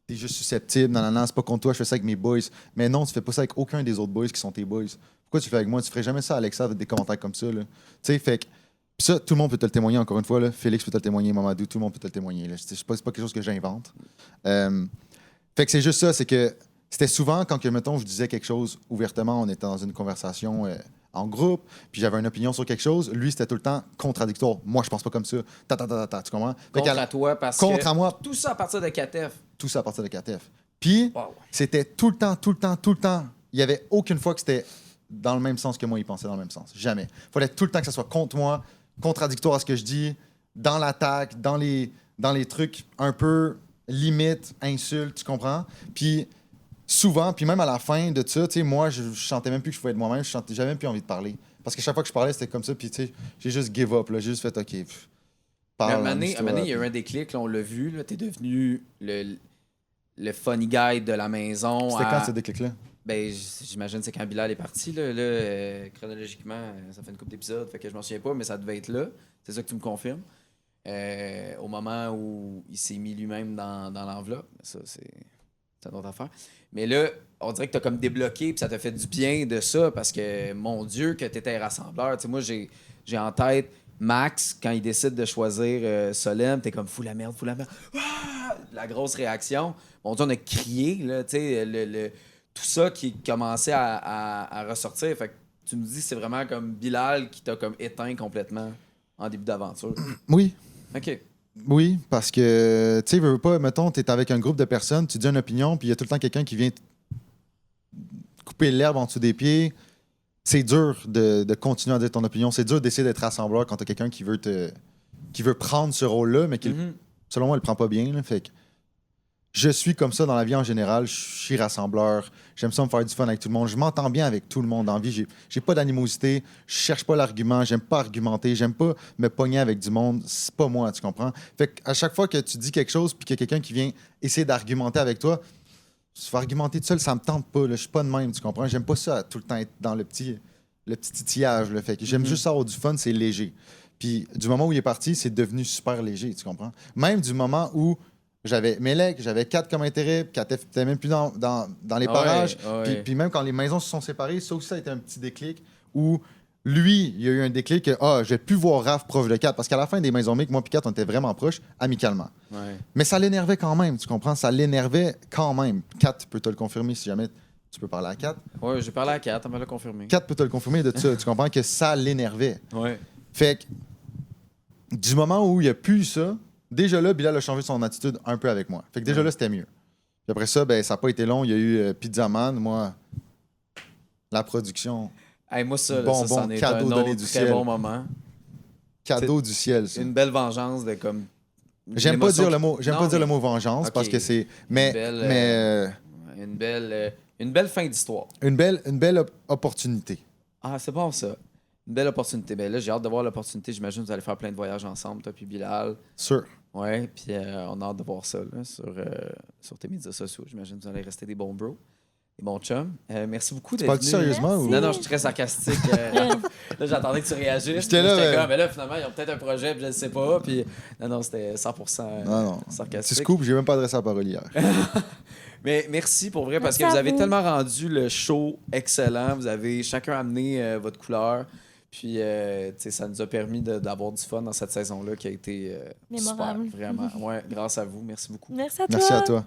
t'es juste susceptible, non, c'est pas contre toi, je fais ça avec mes boys. Mais non, tu fais pas ça avec aucun des autres boys qui sont tes boys. Pourquoi tu le fais avec moi? Tu ferais jamais ça, Alexa, avec des commentaires comme ça. Là. Tu sais, fait que. Puis ça, tout le monde peut te le témoigner, encore une fois. Là. Félix peut te le témoigner, Mamadou, tout le monde peut te le témoigner. Là. C'est pas quelque chose que j'invente. Fait que c'est juste ça, c'est que c'était souvent quand, mettons, je disais quelque chose ouvertement, on était dans une conversation en groupe, puis j'avais une opinion sur quelque chose. Lui, c'était tout le temps contradictoire. Moi, je pense pas comme ça. Tu comprends? Fait Contre qu'à- à toi, parce contre que à moi, tout ça à partir de KTF. tout ça à partir de KTF. Puis, Wow. c'était tout le temps. Il y avait aucune fois que c'était dans le même sens que moi, il pensait dans le même sens. Jamais. Il fallait tout le temps que ça soit contre moi, contradictoire à ce que je dis, dans l'attaque, dans les trucs un peu limite, insulte, tu comprends? Puis souvent, puis même à la fin de ça, tu sais, moi, je sentais même plus que je pouvais être moi-même, j'avais même plus envie de parler. Parce que chaque fois que je parlais, c'était comme ça, puis tu sais, j'ai juste give up, là, j'ai juste fait, OK, Mais parle, à un moment donné, amuse-toi, il y a eu puis- un déclic, là, on l'a vu, là, t'es devenu le funny guy de la maison. C'était quand ce déclic-là? Ben, j'imagine que c'est quand Bilal est parti. Là, chronologiquement, ça fait une couple d'épisodes, fait que je m'en souviens pas, mais ça devait être là. C'est ça que tu me confirmes. Au moment où il s'est mis lui-même dans l'enveloppe. Ça, c'est une autre affaire. Mais là, on dirait que tu as comme débloqué, puis ça t'a fait du bien de ça, parce que, mon Dieu, que tu étais rassembleur. Tu sais, moi, j'ai en tête Max, quand il décide de choisir Solène, t'es comme fou la merde. Ah! La grosse réaction. Mon Dieu, on a crié, là, tu sais, tout ça qui commençait à ressortir. Fait que tu nous dis, c'est vraiment comme Bilal qui t'a comme éteint complètement en début d'aventure. Oui. OK. Oui, parce que, tu sais, veux pas, mettons, tu es avec un groupe de personnes, tu dis une opinion, puis il y a tout le temps quelqu'un qui vient couper l'herbe en dessous des pieds. C'est dur de continuer à dire ton opinion. C'est dur d'essayer d'être rassembleur quand tu as quelqu'un qui veut prendre ce rôle-là, mais qui, Mhm. selon moi, il le prend pas bien. Là. Fait que je suis comme ça dans la vie en général. Je suis rassembleur. J'aime ça me faire du fun avec tout le monde. Je m'entends bien avec tout le monde en vie. J'ai pas d'animosité. Je cherche pas l'argument. J'aime pas argumenter. J'aime pas me pogner avec du monde. C'est pas moi, tu comprends? Fait qu'à chaque fois que tu dis quelque chose puis qu'il y a quelqu'un qui vient essayer d'argumenter avec toi, tu vas argumenter tout seul, ça me tente pas. Là. Je suis pas de même, tu comprends? J'aime pas ça tout le temps être dans le petit titillage. Là. Fait que j'aime juste avoir du fun, c'est léger. Puis du moment où il est parti, c'est devenu super léger, tu comprends? Même du moment où j'avais Mélec, j'avais 4 comme intérêt, puis qu'elle était même plus dans les parages. Puis même quand les maisons se sont séparées, ça aussi, ça a été un petit déclic où lui, il y a eu un déclic que je vais plus voir Raph proche de 4. Parce qu'à la fin des maisons mixtes, moi et 4, on était vraiment proches, amicalement. Ouais. Mais ça l'énervait quand même, tu comprends? Ça l'énervait quand même. 4 peut te le confirmer si jamais tu peux parler à 4. Ouais, j'ai parlé à Kat, on va le confirmer. 4 peut te le confirmer de ça. Tu comprends que ça l'énervait. Ouais. Fait que du moment où il n'y a plus ça, déjà là, Bilal a changé son attitude un peu avec moi. Fait que déjà là, c'était mieux. Puis après ça, ben, ça n'a pas été long. Il y a eu Pizza Man, moi, la production, Hey, moi, ça, là, Bon, ça, c'en est cadeau un donné autre du très ciel. bon moment. cadeau du ciel, ça. Une belle vengeance de comme. J'aime pas l'émotion dire le mot, Non, mais le mot vengeance Ok. parce que c'est mais une belle fin d'histoire. une belle opportunité. Ah, c'est bon ça. Une belle opportunité. Ben là, j'ai hâte de voir l'opportunité. J'imagine que vous allez faire plein de voyages ensemble, toi puis Bilal. Sûr. Ouais, puis on a hâte de voir ça là, sur tes médias sociaux. J'imagine que vous allez rester des bons bros, des bons chums. Merci beaucoup d'être Parles-tu venu. sérieusement ou Non, non, je suis très sarcastique. Là, j'attendais que tu réagisses. J'étais là, J'étais ouais. comme, mais là, finalement, ils ont peut-être un projet, puis je ne sais pas. Puis, non, c'était 100% Non. sarcastique. C'est scoop, j'ai même pas adressé la parole hier. Mais merci pour vrai, parce Merci que vous à avez vous. tellement rendu le show excellent. Vous avez chacun amené votre couleur. Puis, tu sais, ça nous a permis d'avoir du fun dans cette saison-là qui a été Mémorable. super, vraiment. Ouais, grâce à vous. Merci beaucoup. Merci à toi. Merci à toi.